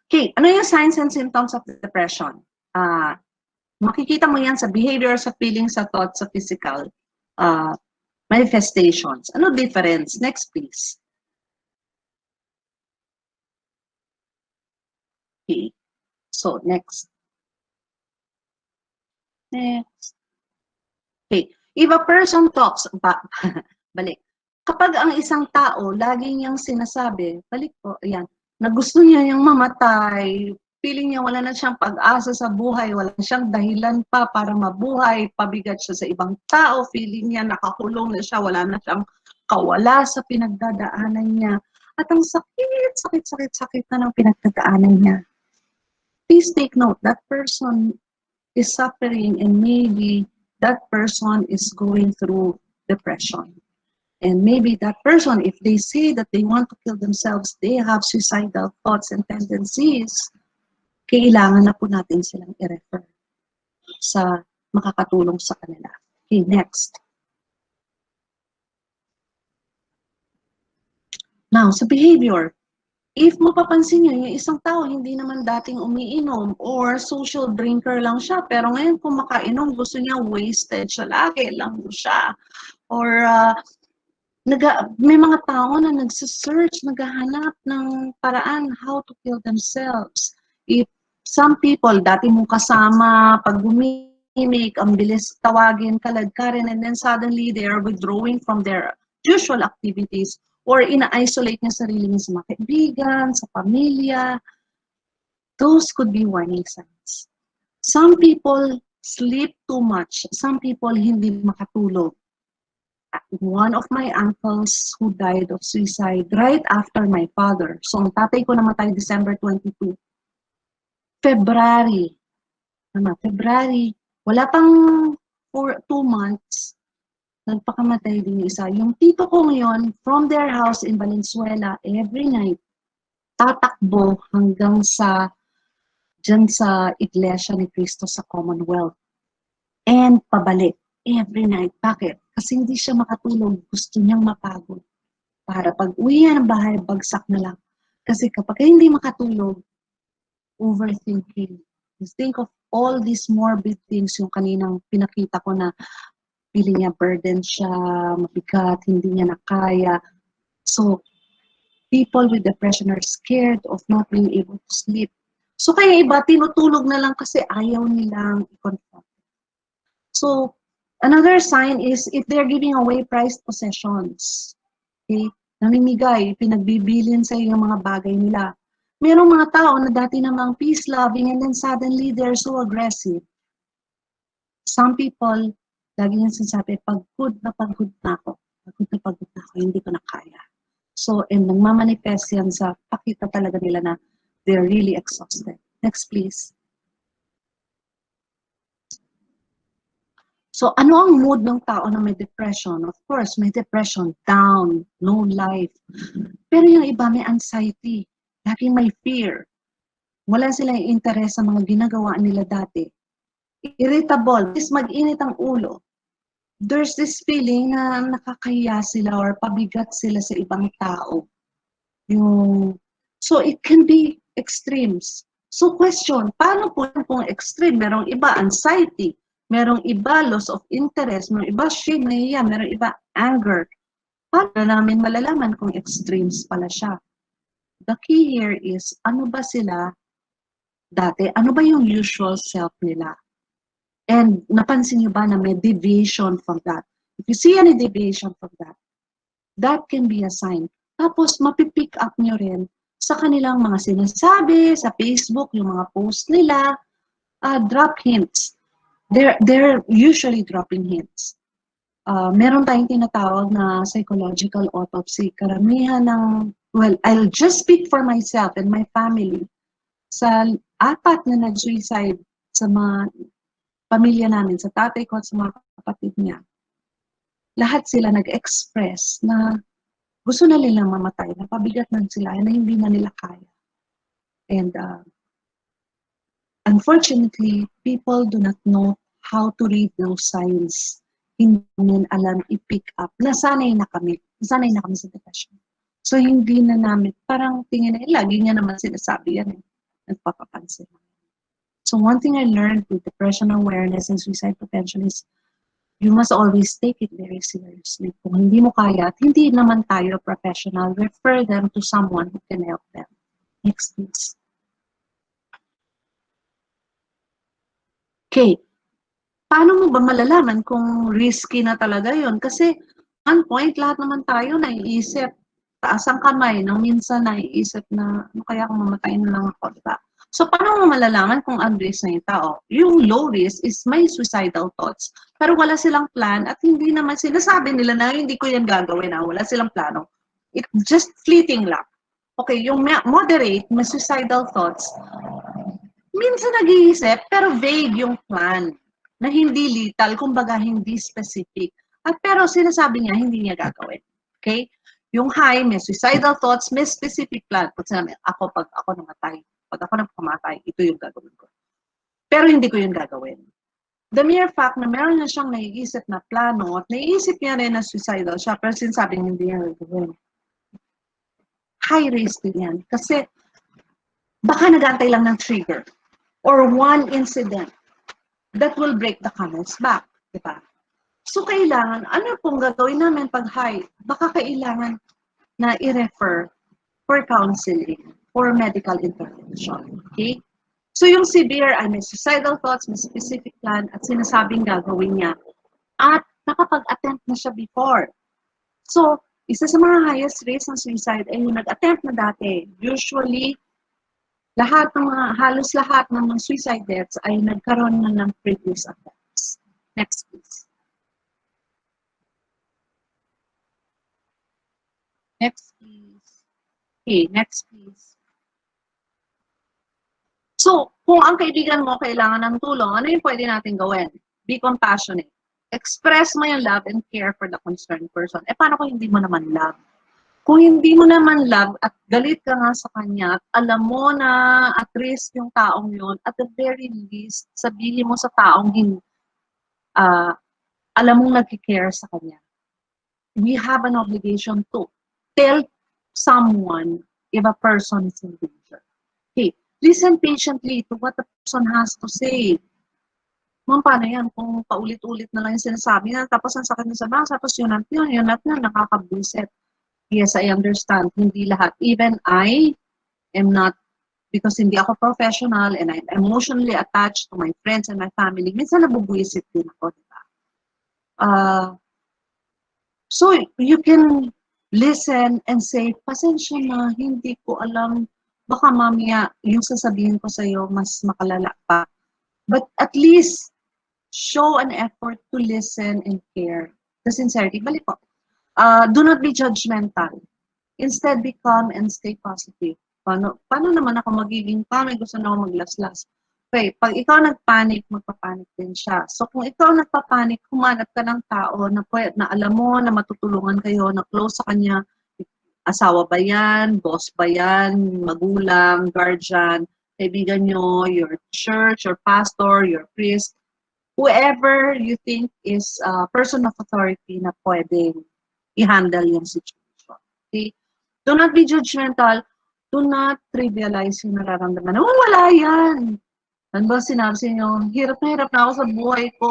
Okay, ano yung signs and symptoms of depression? Makikita mo yan sa behavior, sa feeling, sa thoughts, sa physical manifestations. Ano difference? Next, please. Okay, so next. Next. Okay, if a person talks, balik. Kapag ang isang tao, lagi niyang sinasabi, balik po, ayan, na gusto niya yung mamatay, feeling niya wala na siyang pag-asa sa buhay, wala na siyang dahilan pa para mabuhay, pabigat siya sa ibang tao, feeling niya nakakulong na siya, wala na siyang kawala sa pinagdadaanan niya. At ang sakit na ng pinagdadaanan niya. Please take note, that person is suffering and maybe that person is going through depression. And maybe that person, if they say that they want to kill themselves, they have suicidal thoughts and tendencies, kailangan na po natin silang i-refer sa makakatulong sa kanila. Okay, next. Now, sa behavior, if mapapansin nyo, yung isang tao hindi naman dating umiinom or social drinker lang siya, pero ngayon kung makainom, gusto niya wasted siya, lagi lang siya. Or may mga tao na nagsisearch, naghahanap ng paraan how to kill themselves. If some people, dati mong kasama, pag gumimik, ang bilis tawagin, kaladkarin, and then suddenly they are withdrawing from their usual activities or ina-isolate niya sarili niya sa mga kaibigan, sa pamilya. Those could be warning signs. Some people sleep too much. Some people hindi makatulog. One of my uncles who died of suicide right after my father. So, ang tatay ko namatay December 22. February, wala pang 2 months, nagpakamatay din yung isa. Yung tito ko ngayon, from their house in Valenzuela, every night, tatakbo hanggang dyan sa Iglesia ni Cristo sa Commonwealth. And pabalik, every night. Bakit? Kasi hindi siya makatulog, gusto niyang mapagod. Para pag uwi niya ng bahay, bagsak na lang. Kasi kapag hindi makatulog, overthinking. You think of all these morbid things, yung kaninang pinakita ko na feeling niya burden siya, mabigat, hindi niya nakaya. So, people with depression are scared of not being able to sleep. So, kaya iba, tinutulog na lang kasi ayaw nilang i-confront. So, another sign is if they're giving away prized possessions. Okay? Namimigay, pinagbibilin sa iyo yung mga bagay nila. Merong mga tao na dati namang peace-loving and then suddenly they're so aggressive. Some people, lagi nang sinasabi, pagod na ako. Pagod na ako, hindi ko na kaya. So, and nagmamanifest yan sa pakita talaga nila na they're really exhausted. Next, please. So, ano ang mood ng tao na may depression? Of course, may depression, down, no life. Pero yung iba may anxiety, laging may fear. Wala silang interest sa mga ginagawa nila dati. Irritable, is mag-init ang ulo. There's this feeling na nakakahiya sila or pabigat sila sa ibang tao. So it can be extremes. So question, paano po kung extreme? Merong iba anxiety, merong iba loss of interest, merong iba shame, nahiya, merong iba anger. Paano namin malalaman kung extremes pala siya? The key here is, ano ba sila dati? Ano ba yung usual self nila? And napansin niyo ba na may deviation from that? If you see any deviation from that, that can be a sign. Tapos, mapipick up nyo rin sa kanilang mga sinasabi, sa Facebook, yung mga post nila, drop hints. They're usually dropping hints. Meron tayong tinatawag na psychological autopsy. Karamihan ng, well, I'll just speak for myself and my family. Sa 4 na nag-suicide sa mga pamilya namin, sa tatay ko at sa mga kapatid niya, lahat sila nag-express na gusto na nilang mamatay, na pabigat na sila, na hindi na nila kaya. And unfortunately, people do not know how to read those signs. Hindi namin alam i-pick up. Nasanay na kami sa depression. So hindi na namin, parang tingin na, lagi niya naman sinasabi yan. Nagpapapansin. So one thing I learned with depression awareness and suicide prevention is you must always take it very seriously. Kung hindi mo kaya at hindi naman tayo professional, refer them to someone who can help them. Next, please. Okay. Paano mo ba malalaman kung risky na talaga yon? Kasi one point, lahat naman tayo naiisip, taas ang kamay, nang minsan naiisip na, ano kaya kung mamatay na lang ako, diba? So, paano mo malalaman kung ang risk na yung tao? Yung low risk is may suicidal thoughts. Pero wala silang plan at hindi naman sinasabi nila na hindi ko yan gagawin. Wala silang plano. It's just fleeting lang. Okay, yung moderate, may suicidal thoughts, minsan nag-iisip, pero vague yung plan. Na hindi lethal, kumbaga hindi specific. At pero sinasabi niya, hindi niya gagawin. Okay? Yung high, may suicidal thoughts, may specific plan. Kung sinabi, pag ako namatay, pag ako nagpamatay, ito yung gagawin ko. Pero hindi ko yung gagawin. The mere fact na meron na siyang naiisip na plano at naiisip niya rin na suicidal siya, pero sinasabi hindi niya gagawin. High risk din yan. Kasi baka nag-aantay lang ng trigger or one incident that will break the camel's back. Diba? So kailangan, ano pong gagawin namin pag high? Baka kailangan na i-refer for counseling or medical intervention. Okay? So yung severe ay may suicidal thoughts, may specific plan, at sinasabing gagawin niya. At nakapag-attempt na siya before. So, isa sa mga highest risk ng suicide ay yung nag-attempt na dati. Usually, halos lahat ng mga suicide deaths ay nagkaroon na ng previous attempts. Next, please. Next, please. Okay, next, please. So, kung ang kaibigan mo kailangan ng tulong, ano yung pwede natin gawin? Be compassionate. Express mo yung love and care for the concerned person. Paano kung hindi mo naman love? Kung hindi mo naman love at galit ka nga sa kanya, at alam mo na at risk yung taong yun, at the very least, sabihin mo sa taong alam mong nag-care sa kanya. We have an obligation to tell someone if a person is in danger. Okay, listen patiently to what the person has to say. Ma'am, paano yan? Kung paulit-ulit na lang yung sinasabi na, tapos ang sakit na sa bang, tapos yun at yun, nakakabwisit. Yes, I understand. Hindi lahat. Even I am not, because hindi ako professional and I'm emotionally attached to my friends and my family. Minsan nabubwisit din ako, diba? So, you can listen and say, pasensya na, hindi ko alam, baka mamaya yung sasabihin ko sa'yo mas makalala pa. But at least, show an effort to listen and care. The sincerity. Balik po. Do not be judgmental. Instead, be calm and stay positive. Paano naman ako magiging panic? Gusto na ako maglaslas. Okay, pag ikaw nagpanic, magpapanik din siya. So kung ikaw nagpapanik, humanap ka ng tao na alam mo na matutulungan kayo, na close sa kanya, asawa ba yan, boss ba yan, magulang, guardian, kaibigan nyo, your church, your pastor, your priest, whoever you think is a person of authority na pwedeng i-handle yung situation. Okay? Do not be judgmental. Do not trivialize yung nararamdaman. Oh, wala yan. Ano ba sinabi sa inyo? Hirap na ako sa buhay ko.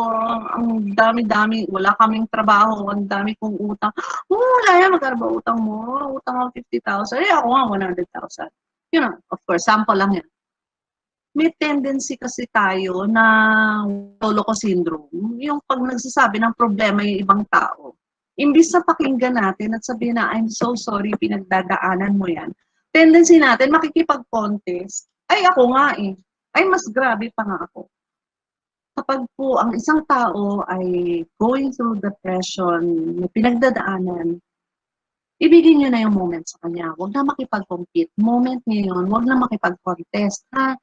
Ang dami-dami. Wala kaming trabaho. Ang dami kong utang. Oh, wala yan. Magkano ba utang mo? Utang ako 50,000. Eh, ako nga 100,000. You know, of course, sample lang yan. May tendency kasi tayo na lolo ko syndrome. Yung pag nagsasabi ng problema yung ibang tao. Imbis na pakinggan natin at sabihin na, I'm so sorry, pinagdadaanan mo yan. Tendency natin, makikipag-contest. Ay, ako nga eh. Ay, mas grabe pa nga ako. Kapag po ang isang tao ay going through depression, may pinagdadaanan, ibigin nyo na yung moment sa kanya. Huwag na makipag-compete. Moment niya yun, huwag na makipag-contest. Ha?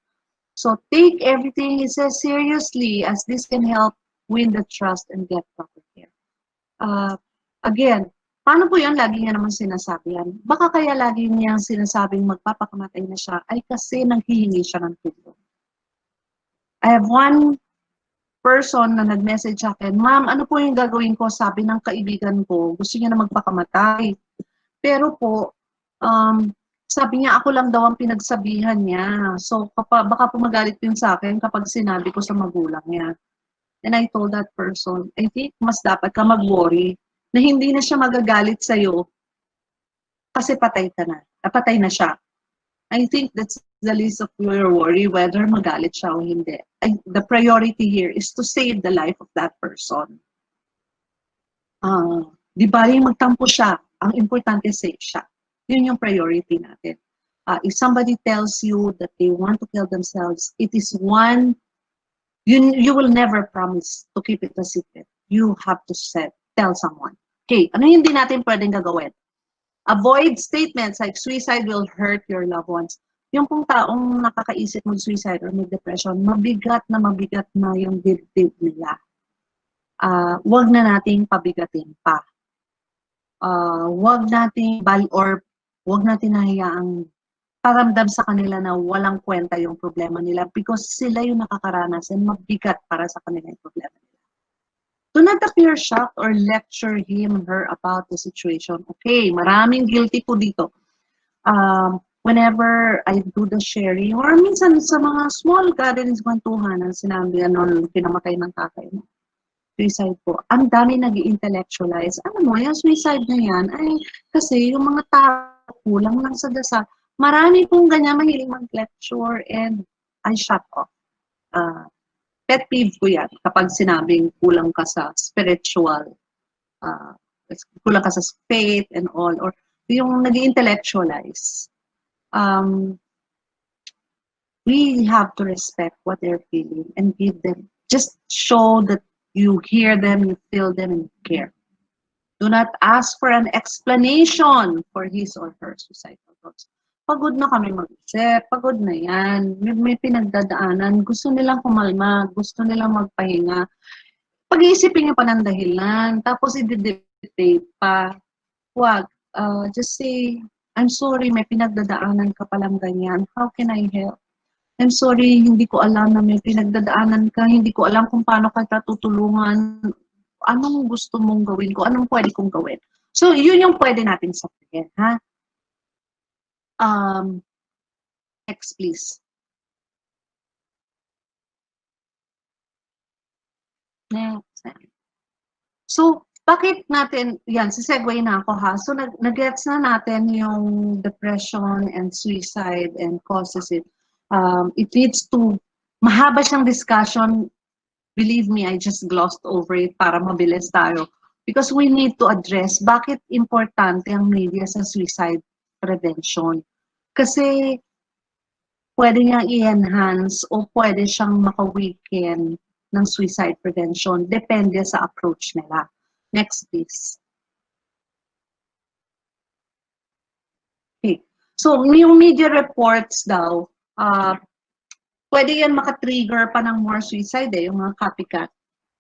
So, take everything he says seriously as this can help win the trust and get proper care. Again, paano po yan? Lagi niya naman sinasabi yan. Baka kaya lagi niyang sinasabing magpapakamatay na siya ay kasi nanghihingi siya ng tulong. I have one person na nag-message sa akin, Ma'am, ano po yung gagawin ko? Sabi ng kaibigan ko, gusto niya na magpakamatay. Pero po, sabi niya, ako lang daw ang pinagsabihan niya. So, baka po magalit yun sa akin kapag sinabi ko sa magulang niya. And I told that person, I think mas dapat ka mag-worry na hindi na siya magagalit sa'yo kasi patay ka na. Patay na siya. I think that's the least of your worry, whether magalit siya o hindi. The priority here is to save the life of that person. Di ba yung magtampo siya, ang importante safe siya. Yun yung priority natin. If somebody tells you that they want to kill themselves, it is one, you will never promise to keep it a secret. You have to tell someone. Okay, ano yung hindi natin pwedeng gagawin? Avoid statements like suicide will hurt your loved ones. Yung pong taong nakakaisip mag-suicide or mag-depression, mabigat na yung dibdib nila. Wag na nating pabigatin pa. Wag nating hayaang paramdam sa kanila na walang kwenta yung problema nila because sila yung nakakaranas and mabigat para sa kanila yung problema nila. Do not appear shocked or lecture him or her about the situation. Okay, maraming guilty po dito. Whenever I do the sharing, or minsan sa mga small gatherings, kwentuhan, ang sinabi, pinamatay ng tatay mo. Suicide po. Ang dami nag-intellectualize. Ano mo, yung suicide na yan, ay kasi yung mga tao kulang lang sa dasa. Marami pong ganyan mahiling mag-lecture and I shut off. Pet peeve ko yan kapag sinabing kulang ka sa spiritual, kulang ka sa faith and all, or yung nag-intellectualize. We have to respect what they're feeling and give them, just show that you hear them, you feel them, and you care. Do not ask for an explanation for his or her suicidal thoughts. Pagod na kami mag-isip, pagod na yan, may pinagdadaanan, gusto nilang kumalma, gusto nilang magpahinga. Pag-iisipin niyo pa ng dahilan, tapos i-debate pa. Huwag, just say, I'm sorry, may pinagdadaanan ka palang ganyan, how can I help? I'm sorry, hindi ko alam na may pinagdadaanan ka, hindi ko alam kung paano ka tutulungan, anong gusto mong gawin ko, anong pwede kong gawin. So, yun yung pwede natin sabihin, ha? Next, please. Next. So, bakit natin, yan, sisegue na ako ha. So, nag-gets na natin yung depression and suicide and causes it. It leads to, mahaba siyang discussion. Believe me, I just glossed over it para mabilis tayo. Because we need to address bakit importante ang media sa suicide prevention. Kasi pwede niyang i-enhance o pwede siyang maka-weaken ng suicide prevention. Depende sa approach nila. Next, please. Okay. So, yung media reports daw, pwede yan makatrigger pa ng more suicide yung mga copycat.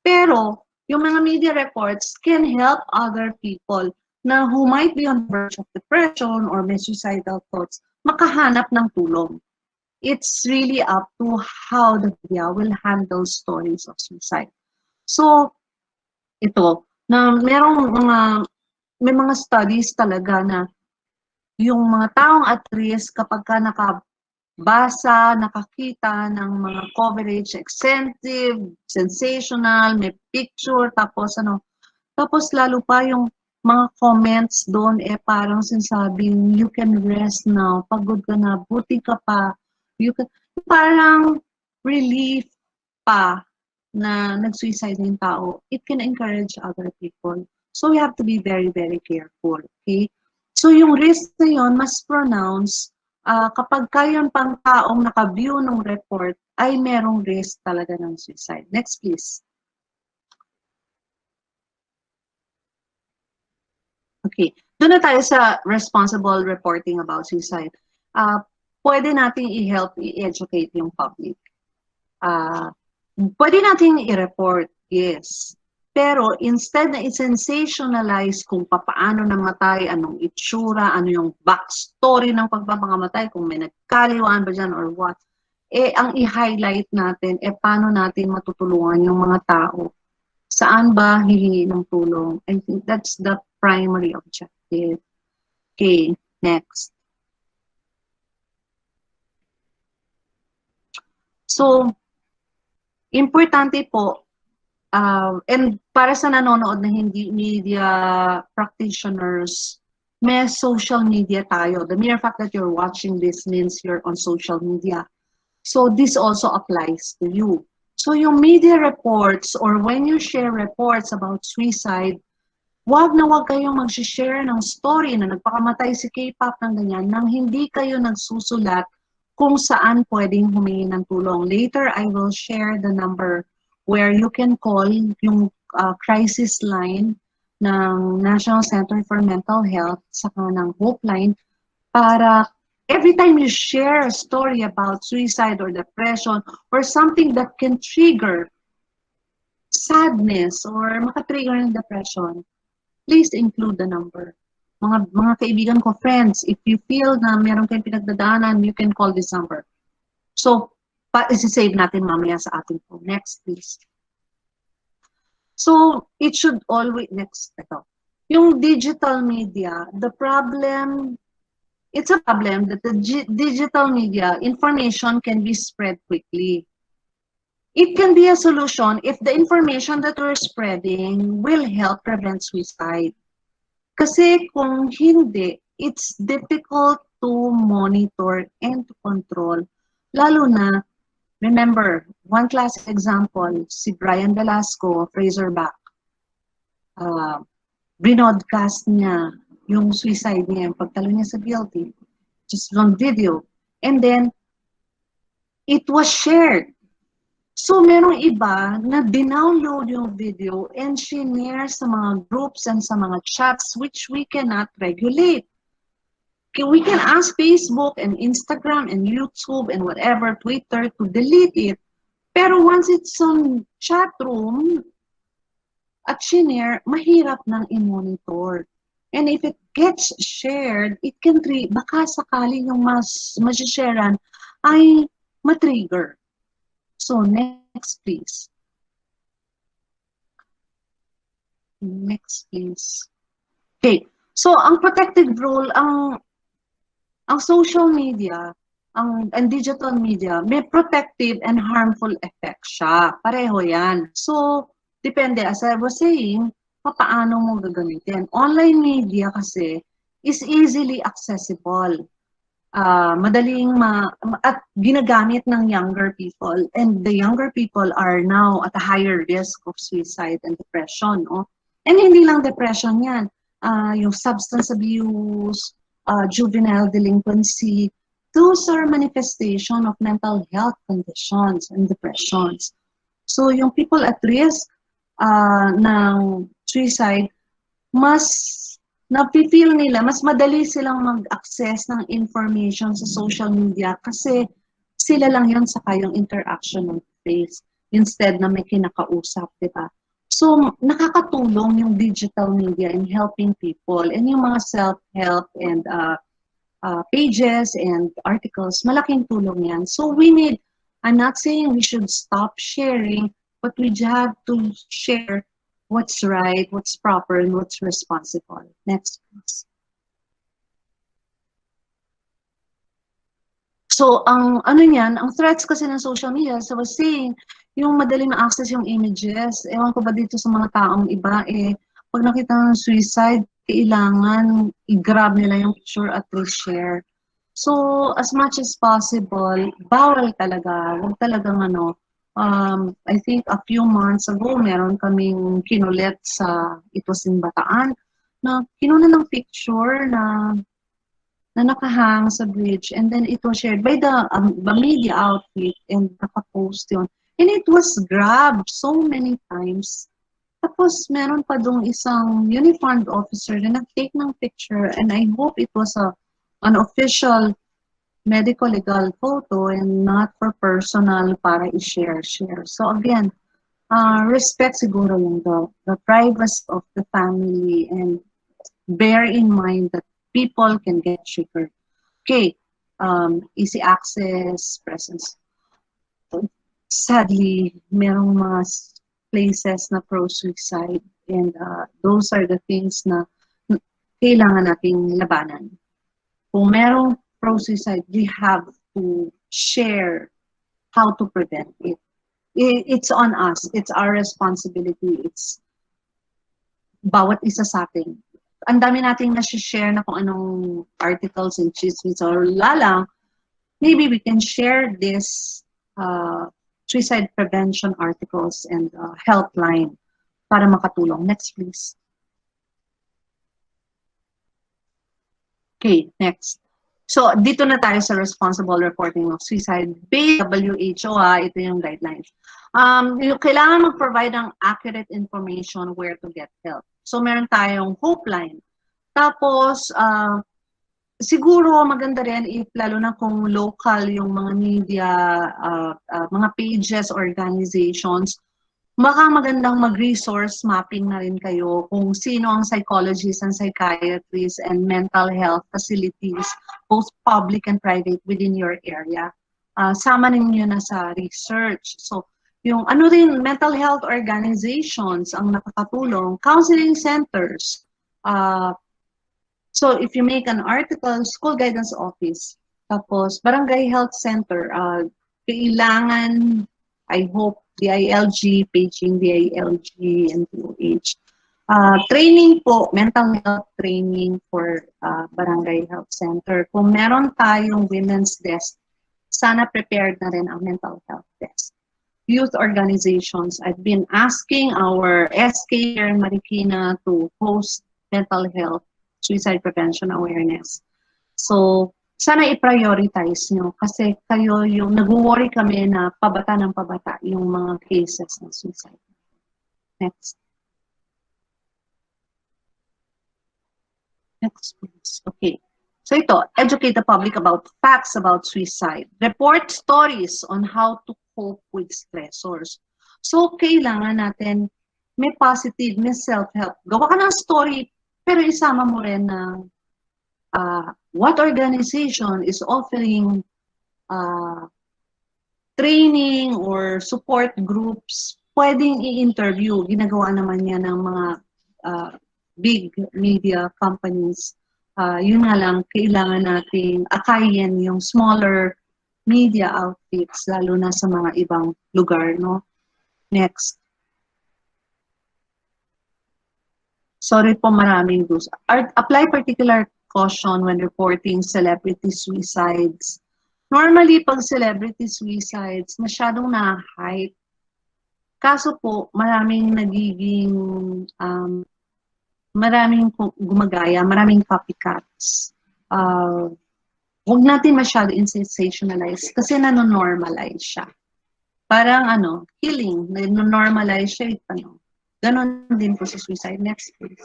Pero, yung mga media reports can help other people na who might be on the verge of depression or may suicidal thoughts, makahanap ng tulong. It's really up to how the media will handle stories of suicide. So, ito, na may mga studies talaga na yung mga taong at risk kapag ka nakabasa, nakakita ng mga coverage, extensive, sensational, may picture, tapos lalo pa yung mga comments doon parang sinasabing, you can rest now, pagod ka na, buti ka pa, parang relief pa na nag-suicide yung tao, it can encourage other people. So we have to be very, very careful, okay? So yung risk na yun, mas pronounced kapag kayon pang taong naka-view ng report ay merong risk talaga ng suicide. Next, please. Okay. Doon na tayo sa responsible reporting about suicide. Pwede nating i-help, i-educate yung public. Pwede nating i-report, yes. Pero instead na i-sensationalize kung paano namatay, anong itsura, ano yung backstory ng pagpapangamatay, kung may nagkaliwaan ba dyan or what, ang i-highlight natin, paano natin matutulungan yung mga tao. Saan ba hihingi ng tulong? I think that's the primary objective. Okay, next. So, importante po, and para sa nanonood na hindi media practitioners, may social media tayo. The mere fact that you're watching this means you're on social media. So this also applies to you. So yung media reports or when you share reports about suicide, wag na wag kayong mag-share ng story na nagpakamatay si K-pop ng ganyan nang hindi kayo nagsusulat kung saan pwedeng humingi ng tulong. Later, I will share the number where you can call yung crisis line ng National Center for Mental Health saka ng Hope Line para every time you share a story about suicide or depression or something that can trigger sadness or makatrigger ng depression, please include the number. Mga kaibigan ko, friends, if you feel na meron kayong pinagdadaanan, you can call this number. So, isi-save natin mamaya sa ating phone. Next, please. So, it should always, next, ito. Yung digital media, the problem, it's a problem that the digital media information can be spread quickly. It can be a solution if the information that we're spreading will help prevent suicide. Kasi kung hindi, it's difficult to monitor and to control. Lalo na, remember, one classic example, si Brian Velasco, Razorback. Binodcast niya yung suicide niya, yung pagtalo niya sa guilty, just on video. And then, it was shared. So, merong iba na dinownload yung video and shinare sa mga groups and sa mga chats which we cannot regulate. We can ask Facebook and Instagram and YouTube and whatever, Twitter to delete it. Pero once it's on chat room at shinare, mahirap nang i-monitor. And if it gets shared, it can baka sakali yung masisharean ay matrigger. So, next, please. Next, please. Okay. So, ang protective role, ang social media, and digital media, may protective and harmful effect siya. Pareho yan. So, depende, as I was saying, paano mo gagamitin. Online media kasi is easily accessible. Madaling at ginagamit ng younger people, and the younger people are now at a higher risk of suicide and depression. And hindi lang depression yan, yung substance abuse, juvenile delinquency, those are manifestation of mental health conditions and depressions. So yung people at risk ng suicide, mas nafe-feel nila, mas madali silang mag-access ng information sa social media kasi sila lang yun sa kayong interaction ng face instead na may kinakausap, di ba? So, nakakatulong yung digital media in helping people and yung mga self-help and pages and articles, malaking tulong yan. So we need, I'm not saying we should stop sharing, but we have to share what's right, what's proper, and what's responsible. Next, please. So, ano niyan, ang threats kasi ng social media, as I was saying, yung madaling ma-access yung images, ewan ko ba dito sa mga taong iba, pag nakita ng suicide, kailangan i-grab nila yung picture at share. So, as much as possible, bawal talaga, huwag talagang I think a few months ago, meron kaming kinulit sa, it was in Bataan, na kinuna ng picture na nakahang sa bridge and then it was shared by the media outfit and nakapost yun. And it was grabbed so many times. Tapos meron pa dong isang uniformed officer na nag-take ng picture and I hope it was an official medical legal photo and not for personal para i-share. So again, respect siguro yung the privacy of the family and bear in mind that people can get triggered. Okay, easy access, presence. Sadly, merong mga places na pro-suicide and those are the things na kailangan nating labanan. Kung merong pro-suicide, we have to share how to prevent it. It's on us. It's our responsibility. It's bawat isa sa atin. Ang dami nating na-share na kung anong articles and chismis or lalang, maybe we can share this suicide prevention articles and helpline para makatulong. Next, please. Okay, next. So, dito na tayo sa responsible reporting of suicide. Based WHO, ito yung guidelines. Kailangan mag-provide ng accurate information where to get help. So, meron tayong hope line. Tapos, siguro maganda rin if lalo na kung local yung mga media, mga pages, organizations, baka magandang mag-resource mapping na rin kayo kung sino ang psychologists and psychiatrists and mental health facilities, both public and private within your area. Sama ninyo na sa research. So, yung ano rin, mental health organizations ang nakakatulong, counseling centers. So, if you make an article, school guidance office, tapos barangay health center, kailangan, I hope, DILG, paging DILG, and POH. Training po, mental health training for barangay health center. Kung meron tayong women's desk, sana prepared na rin ang mental health desk. Youth organizations, I've been asking our SK here in Marikina to host mental health suicide prevention awareness. So, sana i-prioritize nyo kasi kayo yung nag-worry kami na pabata ng pabata yung mga cases ng suicide. Next. Next, please. Okay. So ito, educate the public about facts about suicide. Report stories on how to cope with stressors. So, kailangan natin may positive, may self-help. Gawa ka ng story, pero isama mo rin na what organization is offering training or support groups, pwedeng i-interview. Ginagawa naman yan ng mga big media companies. Yun nga lang, kailangan nating akayin yung smaller media outfits, lalo na sa mga ibang lugar, no? Next. Sorry po, maraming rules. Apply particular caution when reporting celebrity suicides. Normally, pag celebrity suicides, masyadong na-hype. Kaso po, maraming nagiging, maraming gumagaya, maraming copycats. Huwag natin masyado sensationalize kasi nanonormalize siya. Parang healing, nanonormalize siya, ganon din po sa suicide. Next, please.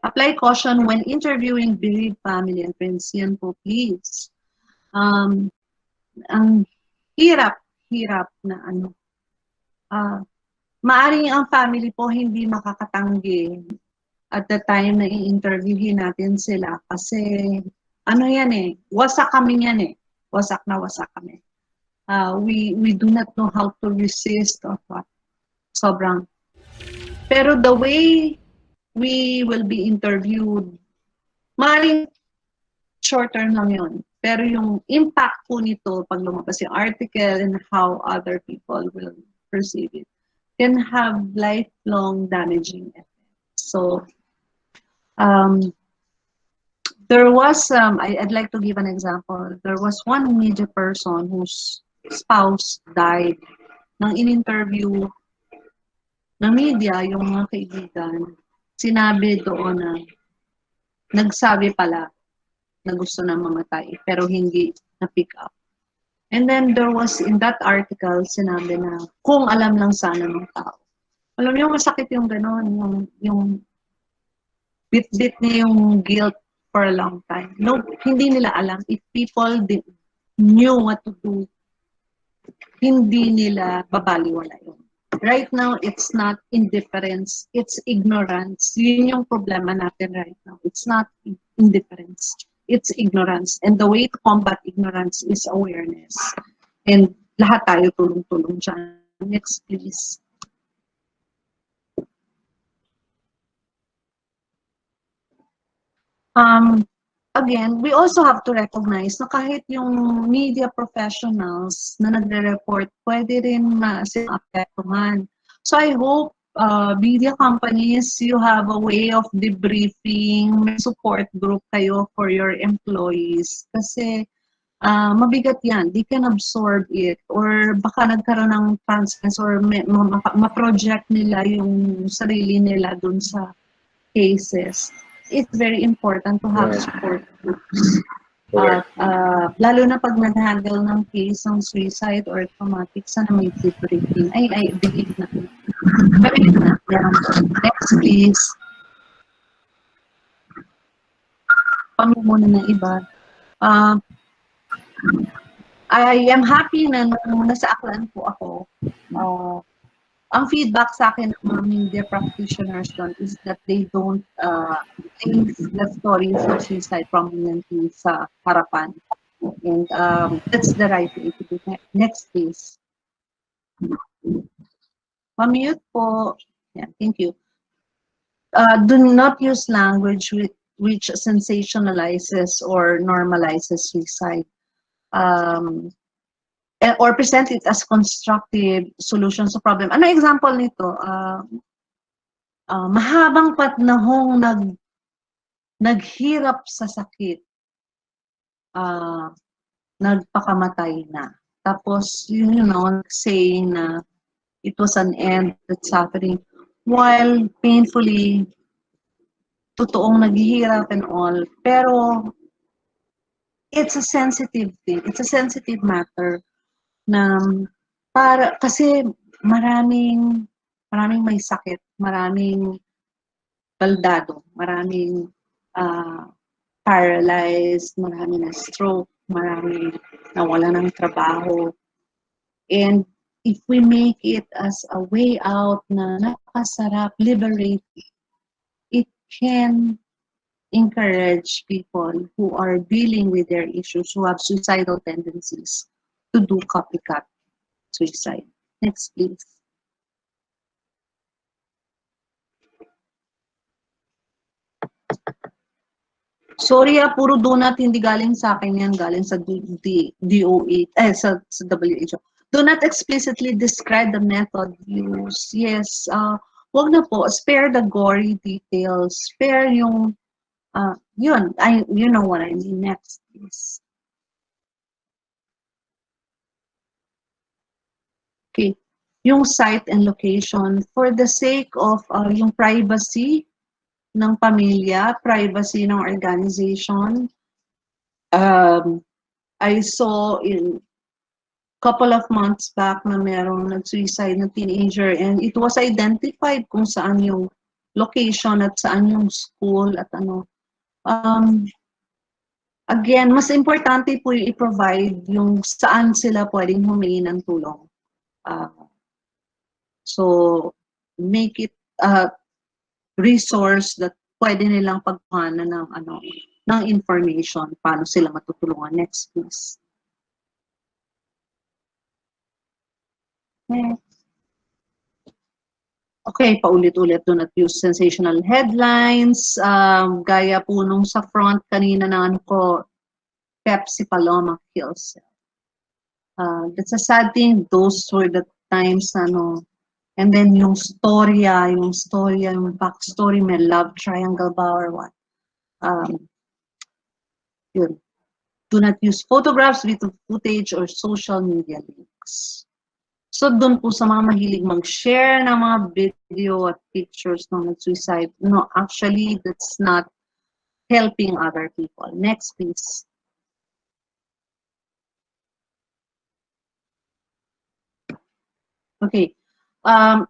Apply caution when interviewing bereaved family and friends. Yan po, please. Ang hirap na ano. Maaring ang family po hindi makakatanggi at the time na i-interviewin natin sila kasi ano yan eh, wasak kami yan eh. Wasak na wasak kami. We do not know how to resist or what. Sobrang. Pero the way we will be interviewed, maaaring short term lang yun. Pero yung impact po nito pag lumabas yung article and how other people will perceive it can have lifelong damaging effects. So, there was, I'd like to give an example. There was one media person whose spouse died. Nang in-interview ng media, yung mga kaibigan, sinabi doon na nagsabi pala na gusto na mamatay, pero hindi na-pick up. And then there was, in that article, sinabi na kung alam lang sana ng tao. Alam niyo, masakit yung gano'n, yung bit-bit niya yung guilt for a long time. No, hindi nila alam. If people knew what to do, hindi nila babaliwala yun. Right now, it's not indifference, it's ignorance. Yun yung problema natin right now. It's not indifference, it's ignorance. And the way to combat ignorance is awareness. And lahat tayo tulong-tulong dyan. Next, please. Again, we also have to recognize na kahit yung media professionals na nagre-report, pwede rin maapektuhan. So I hope media companies, you have a way of debriefing, may support group kayo for your employees. Kasi mabigat yan, they can absorb it. Or baka nagkaroon ng transference or ma-project nila yung sarili nila dun sa cases. It's very important to have support groups. Lalo na pag nag-handle ng case ng suicide or traumatic, sana may debriefing. I believe na. Believe na. Next, please. Pami muna ng iba. I am happy na nung nasa Aklan po ako, ang feedback sa akin ng mga media practitioners doon is that they don't place the stories of suicide prominently sa harapan. And that's the right way to do that. Next, please. Pamute po. Yeah, thank you. Do not use language which sensationalizes or normalizes suicide. Or present it as constructive solutions to problem. Ano example nito? Mahabang panahong naghirap sa sakit, nagpakamatay na. Tapos, saying na it was an end that's suffering. While painfully, totoong naghihirap and all. Pero, it's a sensitive thing. It's a sensitive matter. Na kasi maraming may sakit, maraming baldado, maraming paralyzed, maraming na stroke, maraming nawala ng trabaho. And if we make it as a way out na napakasarap, liberating, it can encourage people who are dealing with their issues, who have suicidal tendencies, to do copycat suicide. Next, please. Sorry, puro donut, hindi galing sa akin yan, galing sa DOH, sa WHO. Do not explicitly describe the method used. Yes, wag na po, spare the gory details, spare yung, you know what I mean. Next, please. Okay, yung site and location for the sake of yung privacy ng pamilya, privacy ng organization. I saw in couple of months back na merong nag-suicide na teenager and it was identified kung saan yung location at saan yung school at ano. Again, mas importante po yung i-provide yung saan sila pwedeng humingi ng tulong. So, make it a resource that pwede nilang pagkuhanan ng ng information paano sila matutulungan. Next, please. Next. Okay, paulit-ulit, do not use sensational headlines. Gaya po nung sa front kanina na ko, Pepsi Paloma kills. That's a sad thing. Those were the times, and then yung storya, yung backstory, may love triangle ba or what. Yun. Do not use photographs, video footage, or social media links. So, dun po sa mga mahilig mag-share ng mga video at pictures ng suicide, no, actually, that's not helping other people. Next, please. Okay.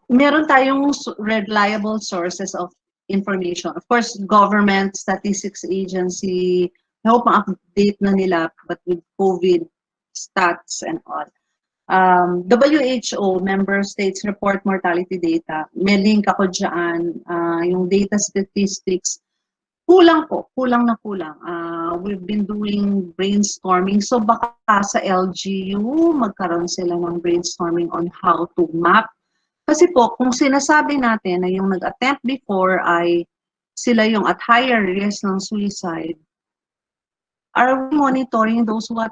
Meron tayong reliable sources of information. Of course, government, statistics agency, I hope ma-update na nila, but with COVID stats and all. WHO, member states report mortality data. May link ako dyan. Yung data statistics, kulang na kulang. We've been doing brainstorming. So baka sa LGU, magkaroon sila ng brainstorming on how to map. Kasi po, kung sinasabi natin na yung nag-attempt before ay sila yung at higher risk ng suicide, are we monitoring those who have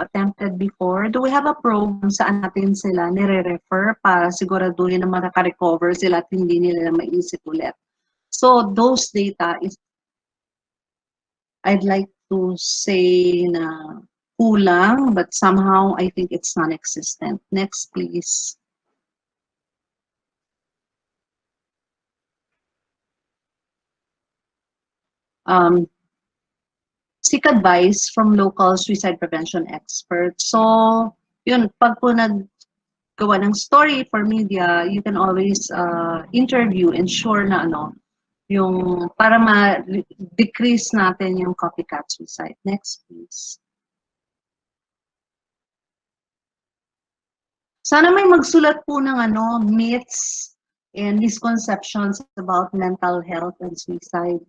attempted before? Do we have a program saan natin sila nire-refer para siguraduhin na makaka-recover sila at hindi nila maisip ulit? So those data is, I'd like to say na kulang, but somehow I think it's non-existent. Next, please. Seek advice from local suicide prevention experts. So, yun, pag po naggawa ng story for media, you can always interview, ensure na yung para ma-decrease natin yung copycat suicide. Next, please. Sana may magsulat po ng myths and misconceptions about mental health and suicide.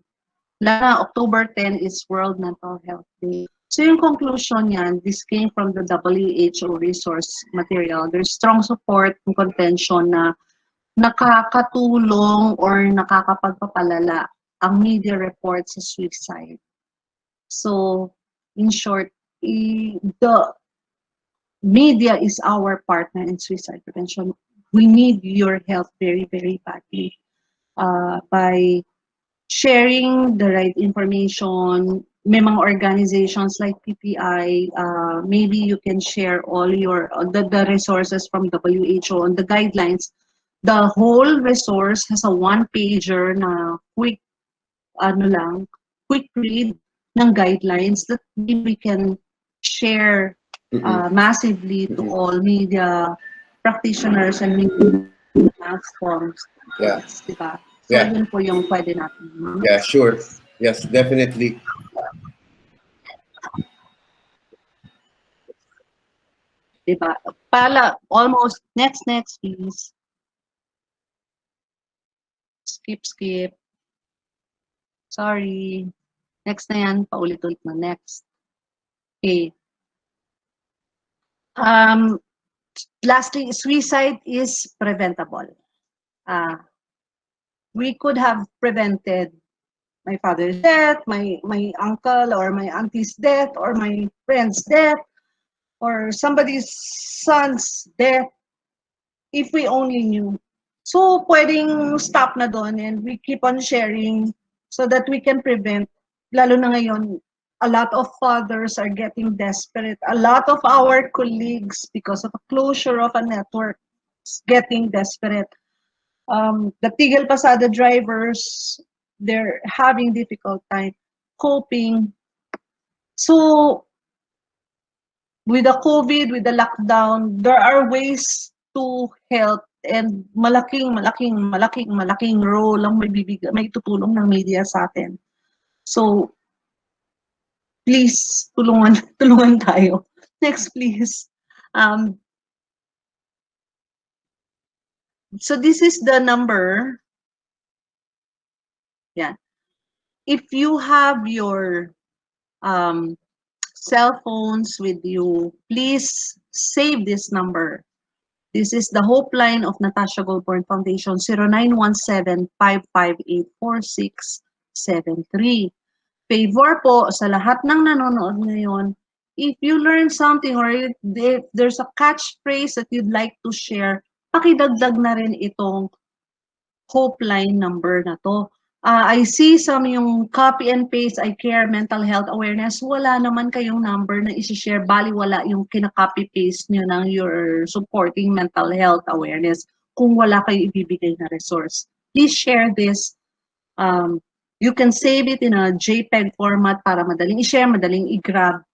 Lalo October 10 is World Mental Health Day. So yung conclusion niyan, this came from the WHO resource material. There's strong support and contention na nakakatulong or nakakapagpapalala ang media reports sa suicide. So, in short, the media is our partner in suicide prevention. We need your help very, very badly by sharing the right information. May mga organizations like PPI, maybe you can share all the resources from WHO and the guidelines. The whole resource has a one-pager na quick read ng guidelines that we can share massively to all media practitioners and media platforms. Yeah. Diba? So, Yeah. yun po yung pwede natin. Yeah, sure. Yes, definitely. Diba? Pala, almost, next, please. Skip. Sorry. Next na yan, paulit-ulit na next. Okay. Lastly, suicide is preventable. We could have prevented my father's death, my uncle or my auntie's death, or my friend's death, or somebody's son's death, if we only knew. So, pwedeng stop na doon and we keep on sharing so that we can prevent. Lalo na ngayon, a lot of fathers are getting desperate. A lot of our colleagues, because of the closure of a network, is getting desperate. The Tigil Pasada drivers, they're having difficult time coping. So, with the COVID, with the lockdown, there are ways to help and malaking role ang may tutulong ng media sa atin. So, please, tulungan tayo. Next, please. So this is the number. Yeah. If you have your cell phones with you, please save this number. This is the Hope Line of Natasha Goldborn Foundation, 0917-558-4673. Favor po sa lahat ng nanonood ngayon, if you learn something or if there's a catchphrase that you'd like to share, pakidagdag na rin itong Hope Line number na to. I see some yung copy and paste, I care, mental health awareness. Wala naman kayong number na isi-share. Bali, wala yung kinaka-copy paste nyo ng your supporting mental health awareness kung wala kayo ibibigay na resource. Please share this. You can save it in a JPEG format para madaling i-share, madaling i-grab.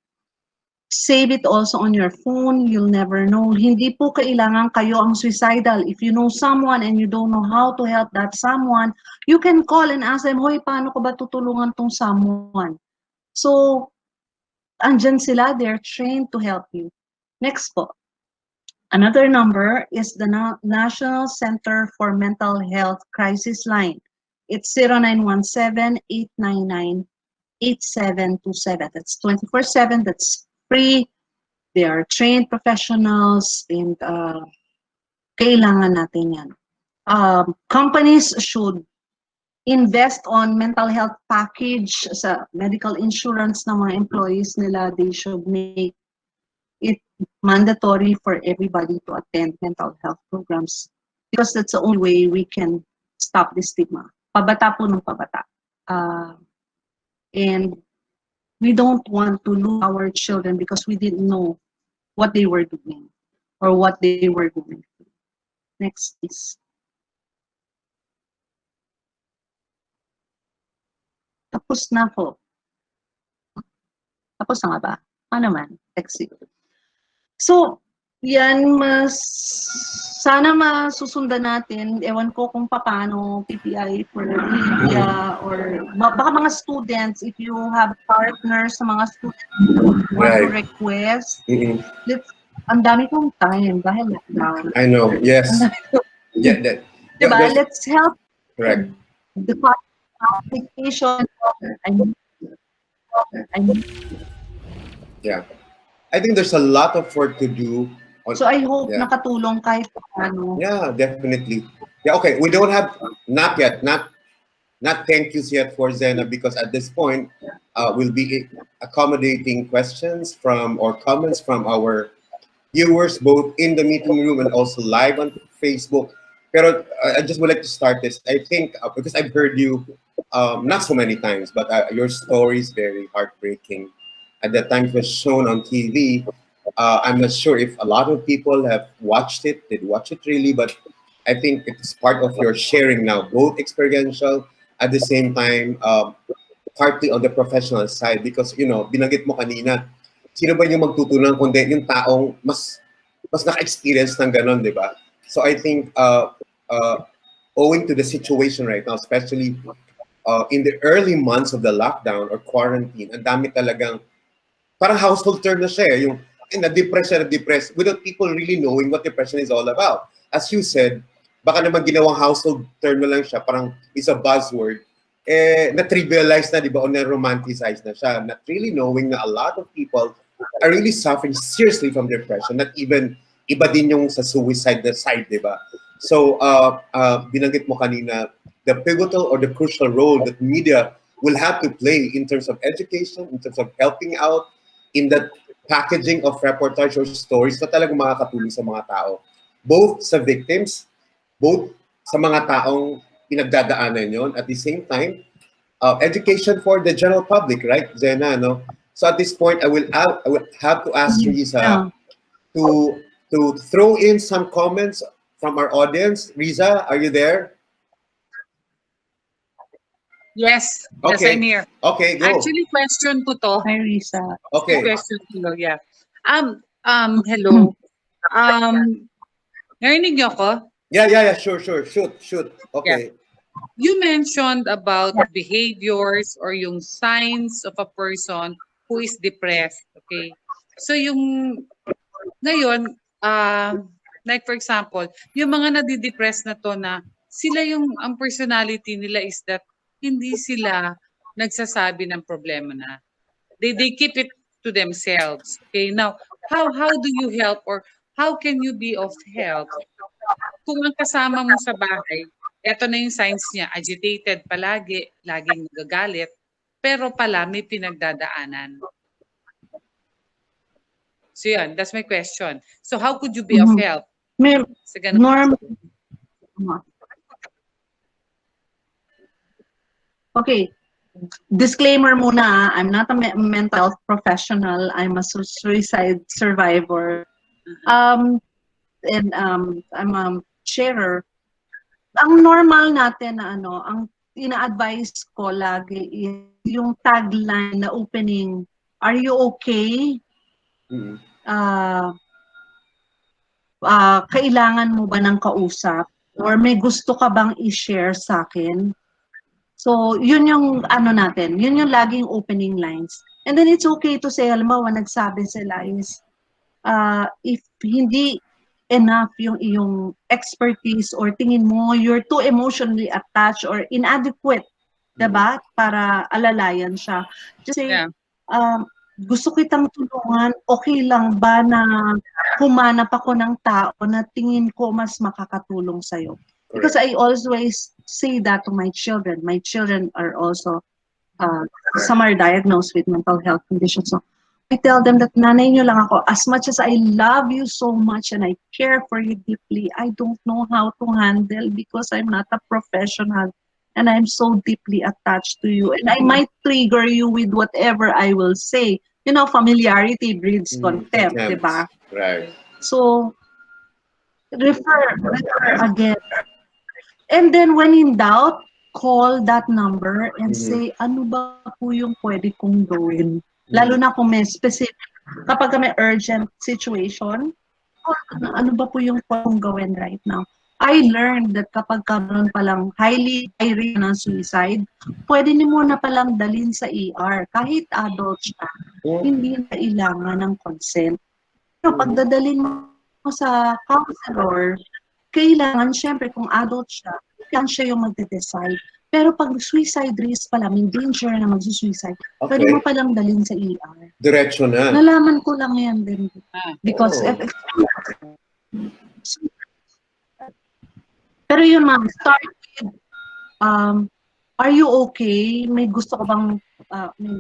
Save it also on your phone. You'll never know. Hindi po kailangan kayo ang suicidal. If you know someone and you don't know how to help that someone, you can call and ask them, hoy, paano ko ba tutulungan tong someone? So, andyan sila. They're trained to help you. Next po. Another number is the National Center for Mental Health Crisis Line. It's 0917-899-8727. That's 24/7. That's free. They are trained professionals and kailangan natin yan. Companies should invest on mental health package sa medical insurance ng mga employees nila. They should make it mandatory for everybody to attend mental health programs because that's the only way we can stop the stigma. Pabata po ng pabata. And we don't want to lose our children because we didn't know what they were doing or what they were going through. Next, please. Tapos na po. Tapos na nga ba? Ano man? Exit. So, yan sana masusundan natin. Ewan ko kung paano PPI for media or baka mga students, if you have partners sa mga students want to request, ang dami kong time dahil lockdown. I know, yes. Yeah, diba? Let's help. Correct. The application. Yeah. I think there's a lot of work to do. So I hope nakatulong kahit paano. Yeah, definitely. Yeah, okay. We don't have, not thank yous yet for Zena because at this point, we'll be accommodating questions from or comments from our viewers, both in the meeting room and also live on Facebook. Pero I just would like to start this. I think, because I've heard you not so many times, but your story is very heartbreaking. At that time it was shown on TV. I'm not sure if a lot of people have watched it, did watch it really, but I think it's part of your sharing now, both experiential, at the same time, partly on the professional side, because, you know, binanggit mo kanina, sino ba yung magtutulungan kundi yung taong mas naka-experience ng ganon, di ba? So I think, owing to the situation right now, especially in the early months of the lockdown or quarantine, ang dami talagang, parang household term na siya, yung na-depress, without people really knowing what depression is all about. As you said, baka naman ginawang household term na lang siya, parang it's a buzzword, na-trivialize na, di ba, o na-romanticize na siya, not really knowing na a lot of people are really suffering seriously from depression, not even iba din yung sa suicide na side, di ba? So, binanggit mo kanina, the pivotal or the crucial role that media will have to play in terms of education, in terms of helping out, in the packaging of reportage or stories na talagang makakatulong sa mga tao. Both sa victims, both sa mga taong pinagdadaanan yon. At the same time, education for the general public, right, Zena? No? So at this point, I will have to ask Riza to throw in some comments from our audience. Riza, are you there? Yes, okay. Yes, I'm here. Okay, go. Actually, question ko to. Hi, Risa. Okay. Question ko, yeah. Hello. Narinig niyo ako? Yeah. Sure. Shoot. Yeah. Okay. You mentioned about behaviors or yung signs of a person who is depressed. Okay. So yung ngayon, like for example, yung mga nadidepress na to na sila yung, ang personality nila is that hindi sila nagsasabi ng problema na. They keep it to themselves. Okay. Now, how do you help or how can you be of help kung ang kasama mo sa bahay, eto na yung signs niya, agitated palagi, laging nagagalit, pero pala may pinagdadaanan. So yun, that's my question. So how could you be of Mhm. help May sa ganun? norm. Okay. Disclaimer muna, I'm not a mental health professional. I'm a suicide survivor. And I'm a sharer. Ang normal natin na ano, ang ina-advise ko lagi is yung tagline na opening, "Are you okay?" Mm. Kailangan mo ba ng kausap? Or may gusto ka bang i-share sa akin? So, yun yung ano natin, yun yung laging opening lines. And then it's okay to say, halimbawa, nagsabi sila is, if hindi enough yung iyong expertise or tingin mo you're too emotionally attached or inadequate, diba? Para alalayan siya. Just say, Yeah. gusto kitang tulungan, okay lang ba na humanap ako ng tao na tingin ko mas makakatulong sa'yo? Because I always say that to my children. My children are also, some are diagnosed with mental health conditions. So I tell them that nanay nyo lang ako. As much as I love you so much and I care for you deeply, I don't know how to handle because I'm not a professional and I'm so deeply attached to you. And I might trigger you with whatever I will say. You know, familiarity breeds contempt, di ba? Right. So, refer again. And then when in doubt, call that number and say, ano ba po yung pwede kong gawin? Lalo na kung may specific, kapag may urgent situation, ano ba po yung pwede kong gawin right now? I learned that kapag karoon palang highly high risk ng suicide, pwede niyo muna palang dalhin sa ER. Kahit adult siya, hindi na kailangan ng consent. Pero pagdadalhin mo sa counselor, kailangan, syempre, kung adult siya, kailangan siya yung magde-decide. Pero pag suicide risk pala, may danger na mag-suicide, pwede mo palang dalhin sa ER. Diretso na. Nalaman ko lang yan din. Because, pero yun ma'am, start with, are you okay? May gusto ko bang, may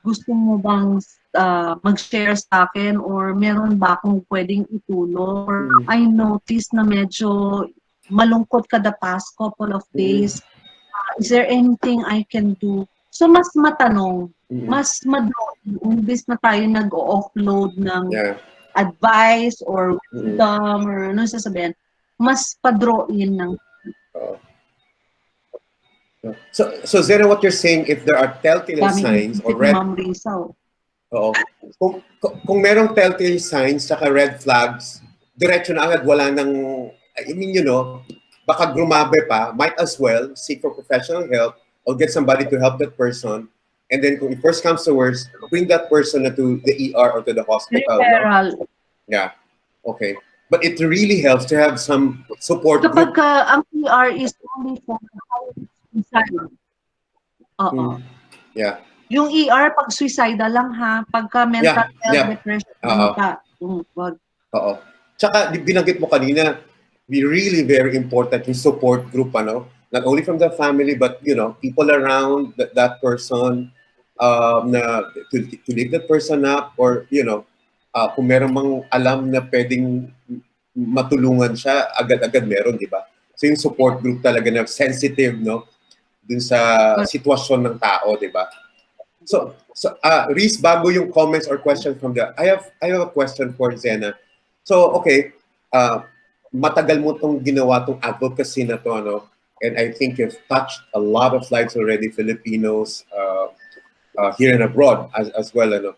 gusto mo bang mag-share sa akin or meron ba akong pwedeng itulong? Or I noticed na medyo malungkot ka the past couple of days. Is there anything I can do? So mas matanong, mas madrawing, imbis na tayo nag-offload ng advice or wisdom or ano sasabihin, mas pa-draw-in ng So Zena, what you're saying, if there are telltale signs or red, Ma'am Risa. oo, kung merong telltale signs saka red flags, diretso na agad, wala nang, I mean, you know, baka grumabe pa, might as well seek for professional help or get somebody to help that person. And then kung it first comes to worst, bring that person to the ER or to the hospital. Referral. No? Yeah, okay. But it really helps to have some support Kapag group. ang ER is only for suicide. Oo. Yeah. Yung ER pag suicide lang ha, pagka mental health depression pa. Wag. Oo. Tsaka binanggit mo kanina, really very important yung support group, ano? Not only from the family but you know, people around that person na to lift that person up or you know, kung meron mang alam na pwedeng matulungan siya, agad-agad meron, di ba? So yung support group talaga na sensitive, no? Dun sa sitwasyon ng tao, di ba? So Reese, bago yung comments or questions from I have a question for Zena. So, okay, matagal mo tong ginawa tong advocacy na to, ano? And I think you've touched a lot of lives already, Filipinos here and abroad as well, ano?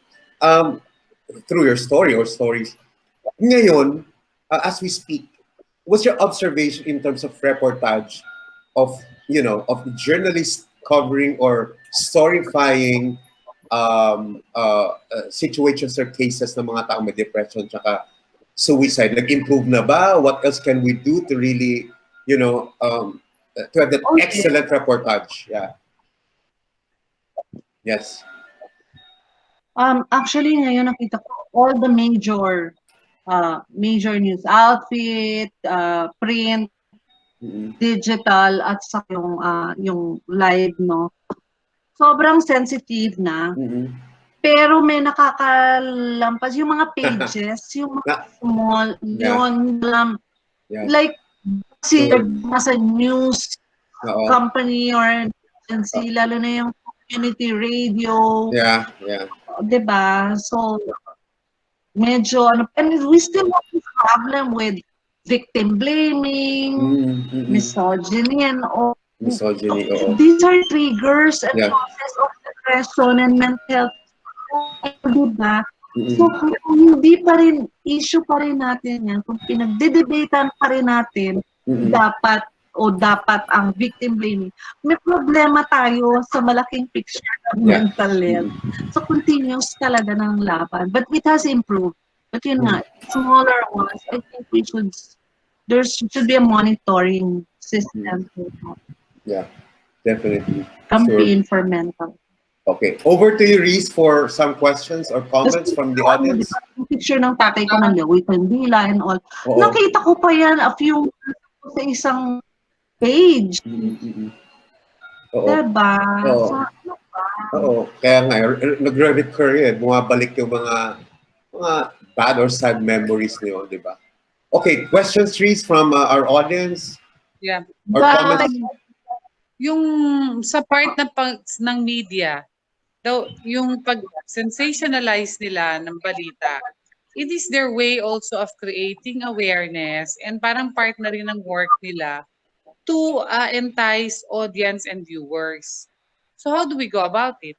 Through your story or stories. Ngayon, as we speak, what's your observation in terms of reportage of, of journalists covering or storyfying situations or cases ng mga taong may depression tsaka suicide? Nag-improve na ba? What else can we do to really, to have that Okay. excellent reportage? Yeah. Yes. Actually, ngayon nakita ko all the major news outfit, print, Mm-mm. digital, at sa yung live, no? Sobrang sensitive na. Mm-mm. Pero may nakakalampas yung mga pages, yung mga Na- small, Yeah. yun, Yeah. like, kasi Sure. nasa news Oo. company or agency, lalo na yung community radio, Yeah. Yeah. diba? So, medyo, and we still have this problem with victim blaming, Mm-mm. misogyny, and all. Misogyny. Oo. These are triggers and Yeah. causes of depression and mental health. Diba? Mm-mm. So, kung hindi pa rin, issue pa rin natin yan, kung pinagdedebatean pa rin natin, Mm-mm. dapat ang victim blaming, may problema tayo sa malaking picture ng Yeah. mental health. So, continuous talaga ng laban. But it has improved. But yun nga, smaller ones, I think there should be a monitoring system to Yeah. Definitely. campaign for mental. Okay. Over to you, Reese, for some questions or comments from the audience. Yung picture ng tatay ko ng Lewitan Dila and all. Oo. Nakita ko pa yan a few sa isang page. Mm-mm. Oo. Diba? Oo. So, Oo. Kaya nga, nagre-recur eh. Bumabalik yung mga bad or sad memories niyo, di ba? Okay, questions, Reese, from our audience? Yeah. Or comments? Yung sa part ng media, daw yung pag-sensationalize nila ng balita, it is their way also of creating awareness and parang part na rin ng work nila to entice audience and viewers. So how do we go about it?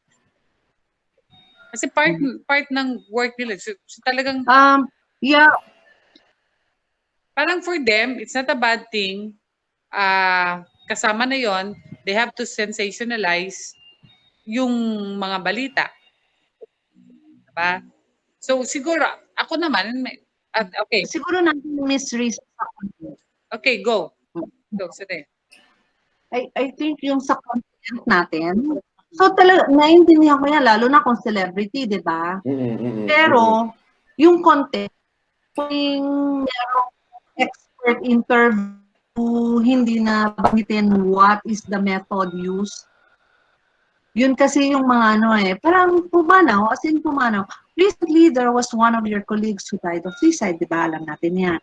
Kasi part ng work nila. So talagang yeah, parang for them, it's not a bad thing. Kasama na yon, they have to sensationalize yung mga balita. Diba? So siguro, ako naman, okay. siguro natin Miss Reese. Okay, go. Go, sige. I think yung sa content natin, so talaga, naiintindihan ko yan, lalo na kung celebrity, di ba? Pero, yung content, kung merong expert interview, hindi na banggitin what is the method used. Yun kasi yung mga parang pumanaw, as in pumanaw. Recently, there was one of your colleagues who died of suicide, di ba? Alam natin yan.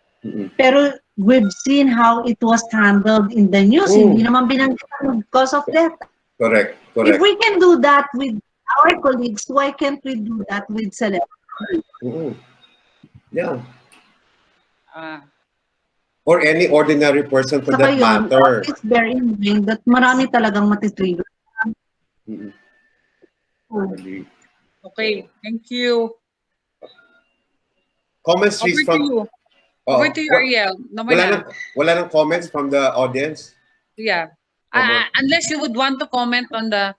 Pero we've seen how it was handled in the news. Hindi naman binanggitan because of that. Correct. If we can do that with our colleagues, why can't we do that with celebrities? Yeah. Or any ordinary person for that matter. Always bear in mind that marami talagang matitrigger. Okay, thank you. Comments, Reese, from... you. Over to you, Ariel. Wala nang comments from the audience? Yeah. Unless you would want to comment on the,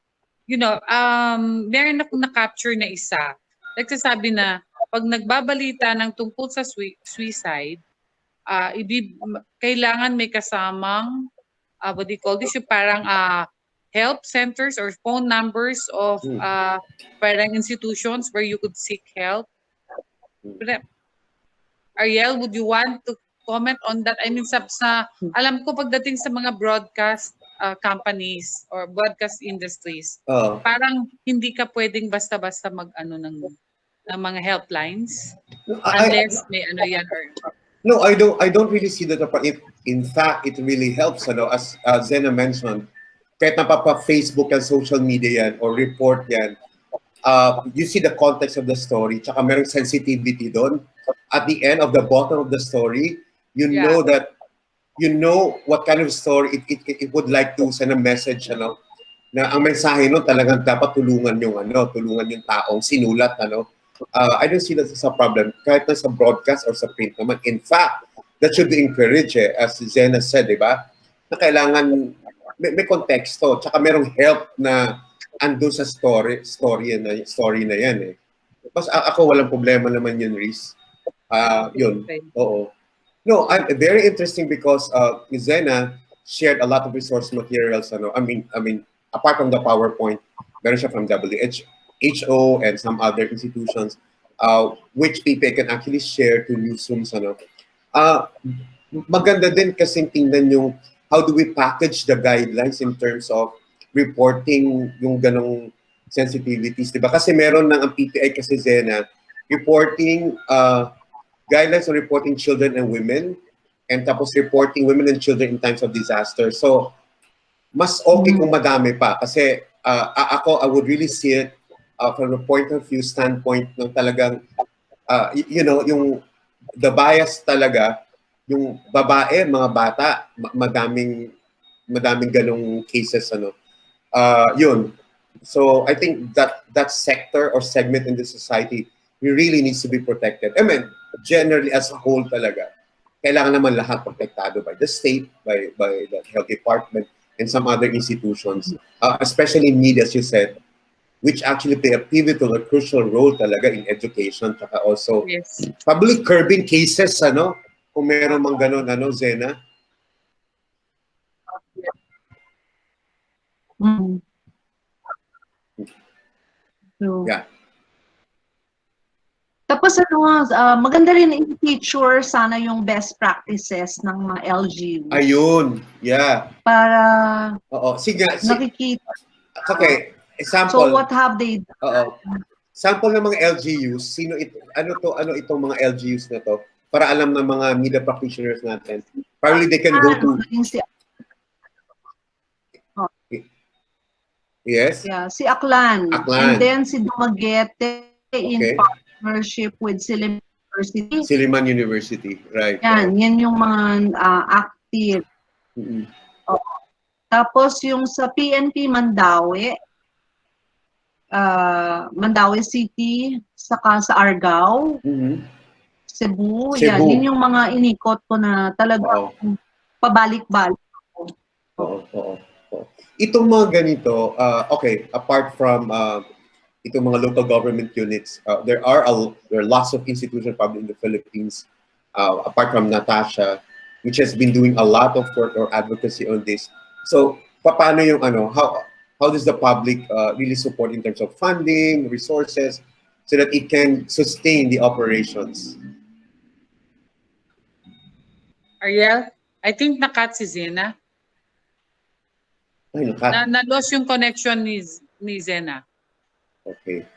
meron akong na-capture na isa. Nagsasabi na, pag nagbabalita ng tungkol sa suicide, kailangan may kasamang, what do you call this, yung parang help centers or phone numbers of parang institutions where you could seek help. Ariel, would you want to comment on that? I mean, alam ko pagdating sa mga broadcast companies or broadcast industries, parang hindi ka pwedeng basta-basta mag-ano ng mga helplines unless may ano yan or... No, I don't really see that. In fact, it really helps. As Zena mentioned, kahit napapa-Facebook and social media yan or report yan, you see the context of the story, tsaka merong sensitivity doon. At the end of the bottom of the story, you know what kind of story it would like to send a message, na ang mensahe nun talagang dapat tulungan yung taong sinulat, I don't see that as a problem kahit na sa broadcast or sa print naman. In fact, that should be encouraged, as Zena said, di ba? Na kailangan may konteksto, tsaka merong help na ando sa story na yan eh. Mas ako walang problema naman yun, Reese. Yun, Okay. oo. No, I'm very interesting because Zena shared a lot of resource materials. Ano, I mean, apart from the PowerPoint, meron siya from WHO and some other institutions, which people can actually share to newsrooms. Ano. Maganda din kasing tingnan yung how do we package the guidelines in terms of reporting yung ganong sensitivities, di ba? Kasi meron ng ang PTI kasi, Zena, reporting guidelines on reporting children and women, and tapos reporting women and children in times of disaster. So, mas okay kung madami pa. Kasi I would really see it from a point of view standpoint ng talagang, you know, yung the bias talaga, yung babae, mga bata, madaming ganong cases, ano. Yun. So, I think that sector or segment in the society really needs to be protected. I mean, generally as a whole talaga, kailangan naman lahat protektado by the state, by the health department, and some other institutions, especially media, as you said, which actually play a pivotal or crucial role talaga in education, tsaka also Yes. probably curbing cases, ano, kung meron mang ganon, ano, Zena? Mm. So, Yeah. tapos maganda rin i-feature sana yung best practices ng mga LGUs. Ayun. Yeah. Para Oo. Sige. nakikita. Okay. So Example. what have they done? Oo. Sample ng mga LGUs, ano itong mga LGUs na to? Para alam ng mga media practitioners natin. Probably they can go to... Yes? Yeah, si Aklan. Aklan. And then si Dumaguete in Okay. partnership with Silliman University. Silliman University. Right. Yan, yan yung mga active. Mm-hmm. Tapos yung sa PNP Mandawi, Mandawi City, saka sa Argao, Cebu, yan. Yun yung mga inikot ko na talagang pabalik-balik. Oo. Itong mga ganito, okay, apart from itong mga local government units, there are lots of institutions probably in the Philippines, apart from Natasha, which has been doing a lot of work or advocacy on this. So, paano yung how does the public really support in terms of funding, resources, so that it can sustain the operations? Ariel, I think nakat si Zena. Ay, nakat. Na-lost yung connection ni Zena. Okay.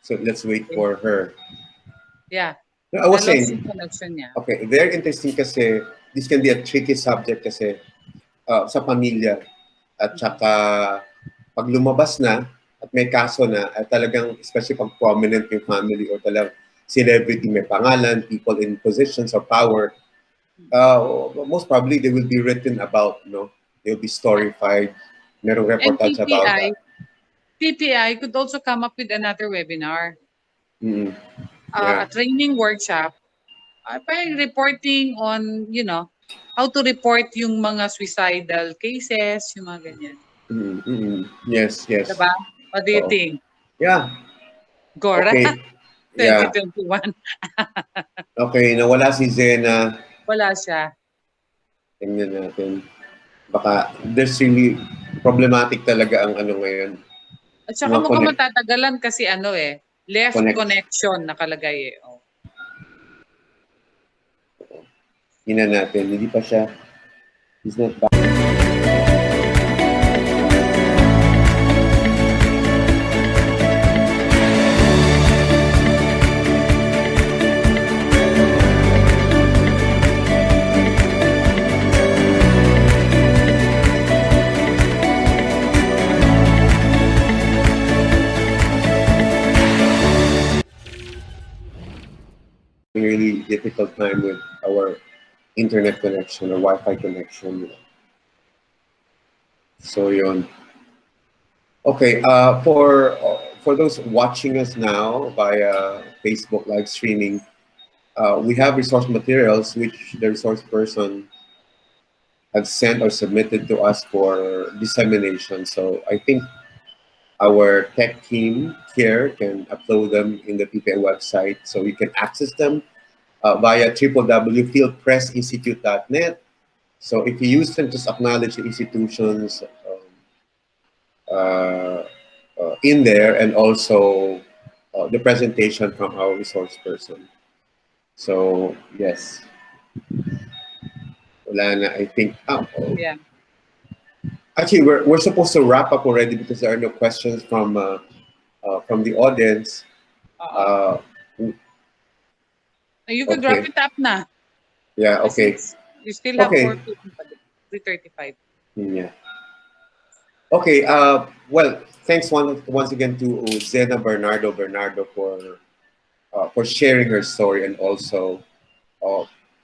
So, let's wait for her. Yeah. No, I was Na-lost saying, yung connection niya. okay, very interesting kasi this can be a tricky subject kasi sa pamilya at saka pag lumabas na at may kaso na at talagang especially pag prominent yung family or talagang celebrity, may pangalan, people in positions of power, most probably they will be written about, no? They'll be storified. Merong reportage about that. PTI could also come up with another webinar. Yeah. A training workshop by reporting on, you know, how to report yung mga suicidal cases, yung mga ganyan. Yes. Diba? What do you think? Yeah. Gora? Okay. Yeah. 2021. Okay, nawala si Zena. Wala siya. Tingnan natin. Baka there's really problematic talaga ang ano ngayon. At saka mukhang matatagalan kasi left connection nakalagay eh. Oh. Tingnan natin, hindi pa siya. He's not back. Really difficult time with our internet connection or Wi-Fi connection. So yun. Okay, for those watching us now via Facebook live streaming, we have resource materials which the resource person have sent or submitted to us for dissemination. So I think our tech team here can upload them in the PPA website, so you can access them via www.fieldpressinstitute.net. So if you use them, just acknowledge the institutions in there, and also the presentation from our resource person. So yes, wala na, I think. Yeah. Actually, we're supposed to wrap up already because there are no questions from the audience. Oo. Uh, You could wrap okay. it up na. Yeah. Kasi Okay. you still have Okay. 3:35. Yeah. Okay. Well, thanks once again to Zena Bernardo for sharing her story, and also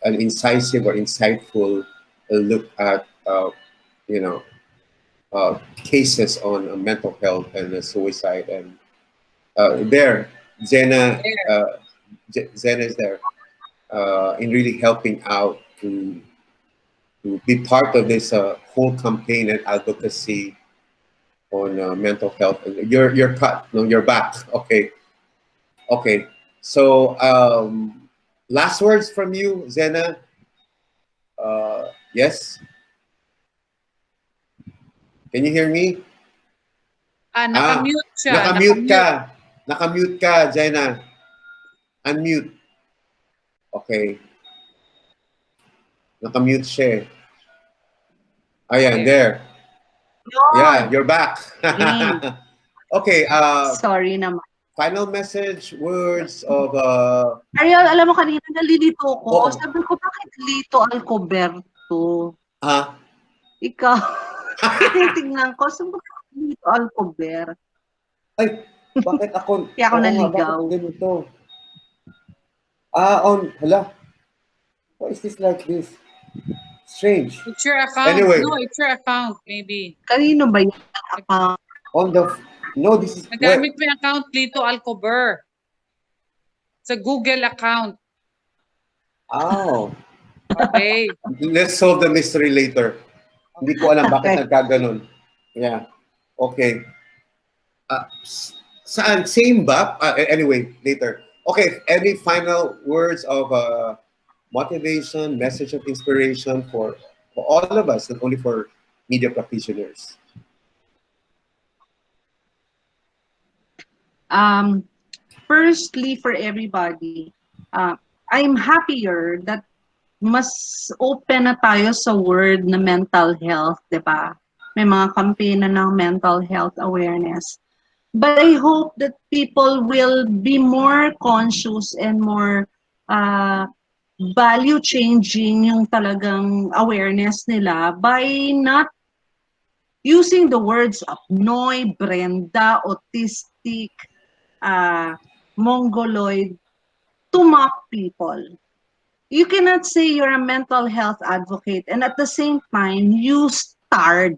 an incisive or insightful look at you know cases on mental health and suicide. And there, Zena There. Zena is there in really helping out to be part of this whole campaign and advocacy on mental health. You're cut. No, you're back. Okay. Okay. So last words from you, Zena. Yes. Can you hear me? Nakamute siya. Nakamute ka. Nakamute ka, Zena. Unmute. Okay. Nakamute siya eh. Ayan, there. Yeah, you're back. Okay. Sorry naman. Final message, words of Ariel, alam mo kanina nalilito ko. Oo. Sabi ko, bakit Lito Alcoberto? Ikaw. Tinitingnan ko. Sabi ko, bakit Lito Alcoberto? Ay, bakit ako? Kaya ako Oo nga, naligaw. bakit ganito? Hala. Why is this like this? Strange. It's your account. Anyway. No, it's your account, maybe. Kanino ba yung account? No, this is... Nagamit mo yung account Lito Alcober. Sa Google account. Oh. Okay. Let's solve the mystery later. Hindi ko alam bakit Okay. nagkaganon. Yeah. Okay. Saan? Same ba? Anyway, later. Okay, any final words of motivation, message of inspiration for all of us, not only for media practitioners? Firstly, for everybody, I'm happier that mas open na tayo sa word na mental health, di ba? May mga campaign na ng mental health awareness. But I hope that people will be more conscious and more value changing yung talagang awareness nila by not using the words Pinoy, Brenda, autistic, mongoloid to mock people. You cannot say you're a mental health advocate and at the same time use TARD.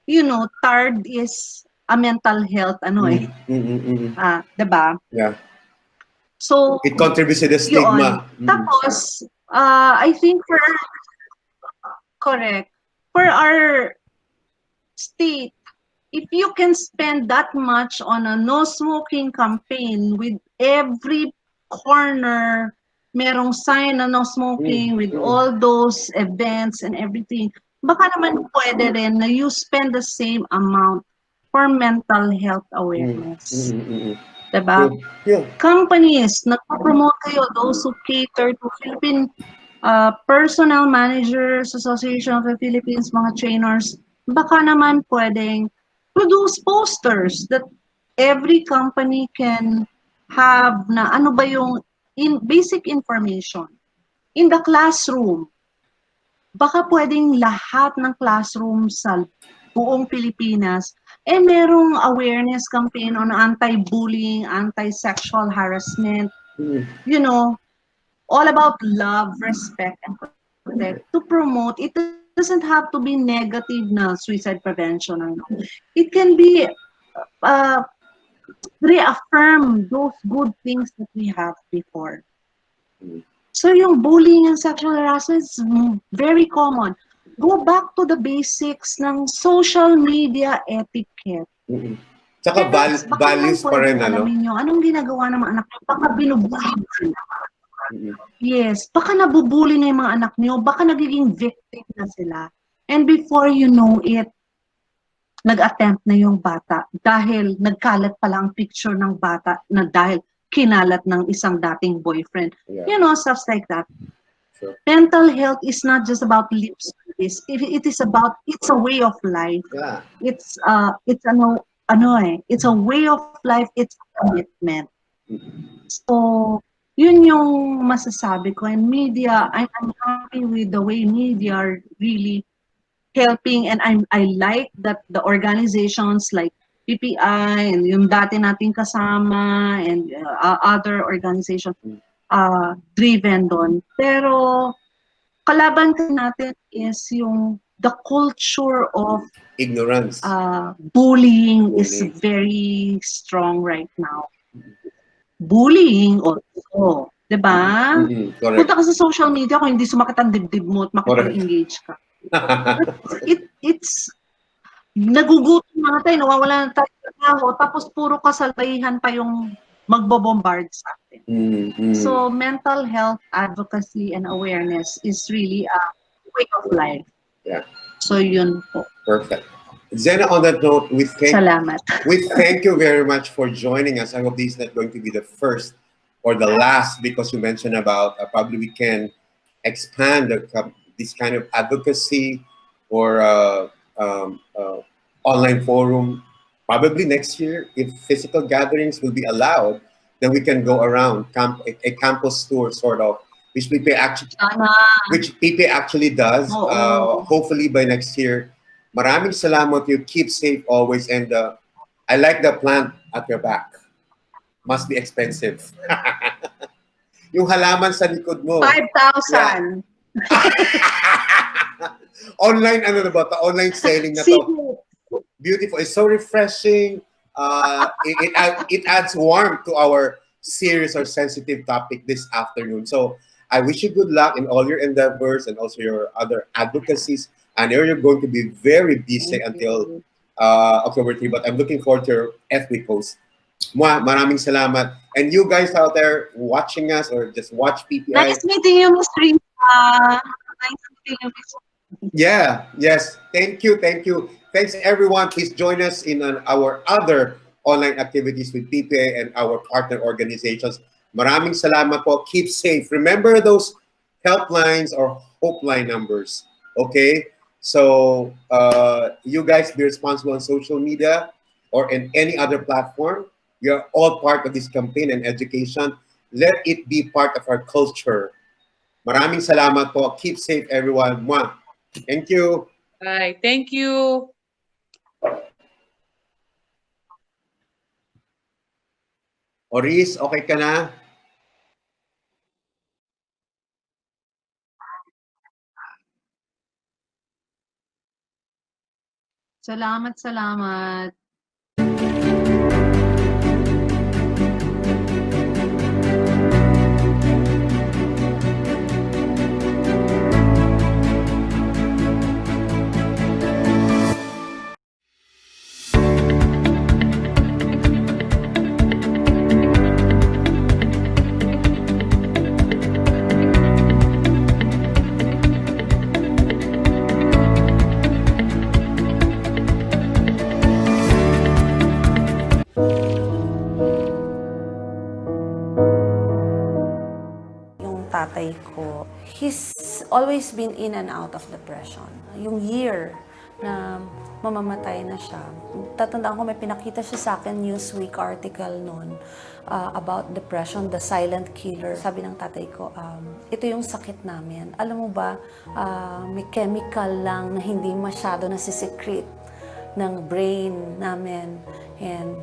You know, TARD is a mental health diba? Yeah. So it contributes to the stigma. Tapos, I think correct, for our state, if you can spend that much on a no smoking campaign with every corner, merong sign na no smoking with all those events and everything, baka naman pwede rin na you spend the same amount for mental health awareness. Diba? Yeah. Companies, nagpo-promote kayo, those who cater to Philippine Personnel Managers Association of the Philippines, mga trainers, baka naman pwedeng produce posters that every company can have na ano ba yung basic information. In the classroom, baka pwedeng lahat ng classroom sa buong Pilipinas, merong awareness campaign on anti-bullying, anti-sexual harassment, you know, all about love, respect, and protect. To promote, it doesn't have to be negative na suicide prevention. It can be reaffirm those good things that we have before. So yung bullying and sexual harassment is very common. Go back to the basics ng social media etiquette. Mm-mm. Tsaka Parents, baka naman values pa rin, pwedeng ano? alamin nyo, anong ginagawa ng mga anak nyo? Baka binubully sila. Mm-mm. Yes, baka nabubully na yung mga anak nyo, baka nagiging victim na sila. And before you know it, nag-attempt na yung bata dahil nagkalat pala ang picture ng bata na dahil kinalat ng isang dating boyfriend. Yeah. You know, stuff like that. Sure. Mental health is not just about lip service. It is about, it's a way of life. Yeah. It's it's a way of life, it's a commitment. So, yun yung masasabi ko. And media, I'm happy with the way media are really helping, and I like that the organizations like PPI and yung dati nating kasama and other organizations driven doon. Pero kalaban natin is yung the culture of Ignorance. bullying is Bullying. very strong right now. Bullying also, 'di ba? Correct. Punta ka sa social media kung hindi sumakit ang dibdib mo at makipag-engage ka. It's nagugutom na tayo, nawawala na tayo ng trabaho, tapos puro kasalbahihan pa yung magbo-bombard sa atin. So mental health advocacy and awareness is really a way of life. Yeah. So yun po. Perfect. Zena, on that note, Salamat. we thank you very much for joining us. I hope this is not going to be the first or the last, because you mentioned about probably we can expand this kind of advocacy or online forum. Probably next year, if physical gatherings will be allowed, then we can go around a campus tour sort of, which PPA actually does. Hopefully by next year. Maraming salamat. You keep safe always, and I like the plant at your back. Must be expensive. Yung halaman sa likod mo. 5,000. Online, ano na ba? Online selling na to. Beautiful. It's so refreshing. It adds warmth to our serious or sensitive topic this afternoon. So I wish you good luck in all your endeavors and also your other advocacies. I know you're going to be very busy until October 3, but I'm looking forward to your FB post. Maraming salamat. And you guys out there watching us or just watch PPI. Nice meeting you, Ms. Rita. Nice meeting you, Ms. Yeah, yes. Thank you. Thanks, everyone. Please join us in our other online activities with PPA and our partner organizations. Maraming salamat po. Keep safe. Remember those helplines or hope line numbers. Okay? So, you guys be responsible on social media or in any other platform. We are all part of this campaign and education. Let it be part of our culture. Maraming salamat po. Keep safe, everyone. Mwah. Thank you. Bye. Thank you. Oris, okay ka na? Salamat. Tatay ko, he's always been in and out of depression. Yung year na mamamatay na siya, tatandaan ko may pinakita siya sa akin Newsweek article noon about depression, the silent killer. Sabi ng tatay ko, ito yung sakit namin. Alam mo ba, may chemical lang na hindi masyado nasisecrete ng brain namin, and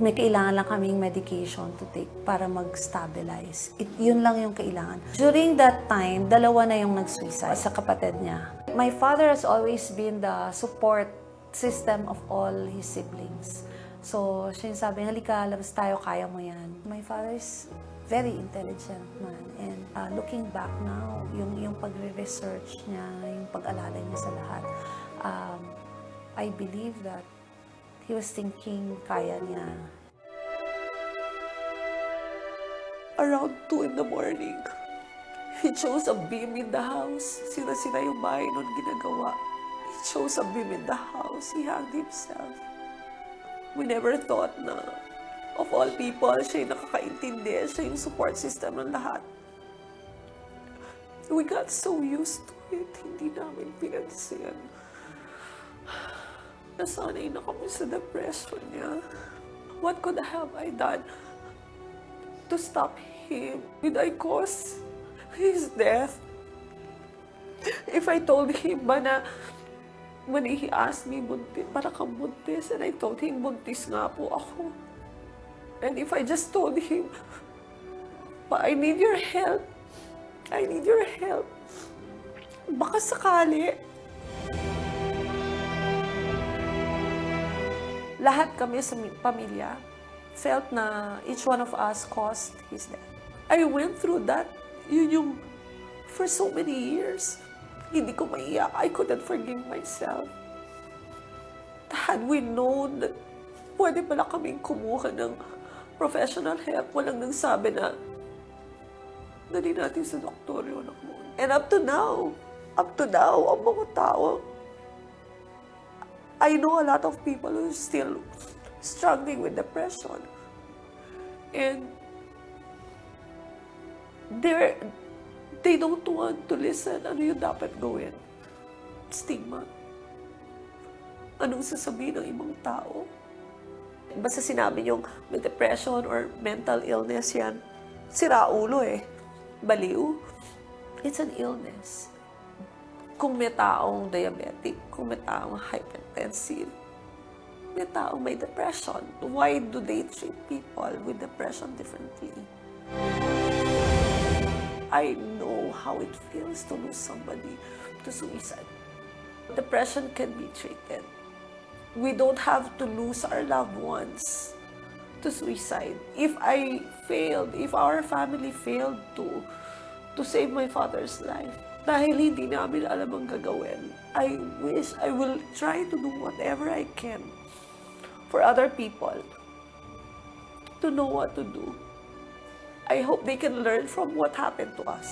may kailangan lang kaming medication to take para mag-stabilize. Yun lang yung kailangan. During that time, dalawa na yung nag-suicide sa kapatid niya. My father has always been the support system of all his siblings. So, siya yung sabi, halika, labas tayo, kaya mo yan. My father is very intelligent man. And looking back now, yung pagre-research niya, yung pag-alalay niya sa lahat, I believe that he was thinking kaya niya. Around 2 in the morning, he chose a beam in the house. Sira-sira yung bahay nun ginagawa. He chose a beam in the house. He hanged himself. We never thought na, of all people, siya yung nakakaintindi, siya yung support system ng lahat. We got so used to it, hindi namin pinansin. Nasanay na kami sa depression niya. What could have I done to stop him? Did I cause his death? If I told him ba na when he asked me, para kang buntis, and I told him, buntis nga po ako. And if I just told him, I need your help. I need your help. Baka sakali. Lahat kami sa pamilya felt na each one of us caused his death. I went through that, for so many years. Hindi ko maiyak. I couldn't forgive myself. Had we known that pwede pala kaming kumuha ng professional help, walang nagsabi na dali natin sa doktor yung anak mo. And up to now, ang mga tao, I know a lot of people who are still struggling with depression. And they don't want to listen. Ano yung dapat gawin? Stigma. Anong sasabihin ng ibang tao? Basta sinabi niyong may depression or mental illness yan, sira ulo eh. Baliw. It's an illness. Kung may taong diabetic, kung may taong hypertensive, may taong may depression, why do they treat people with depression differently? I know how it feels to lose somebody to suicide. Depression can be treated. We don't have to lose our loved ones to suicide. If our family failed to save my father's life, dahil hindi namin alam ang gagawin, I will try to do whatever I can for other people to know what to do. I hope they can learn from what happened to us.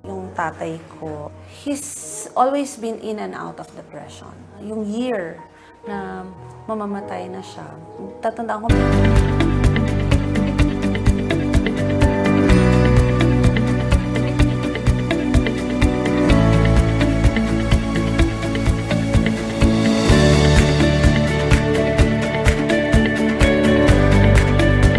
Yung tatay ko, he's always been in and out of depression. Yung year na mamamatay na siya, tatandaan ko,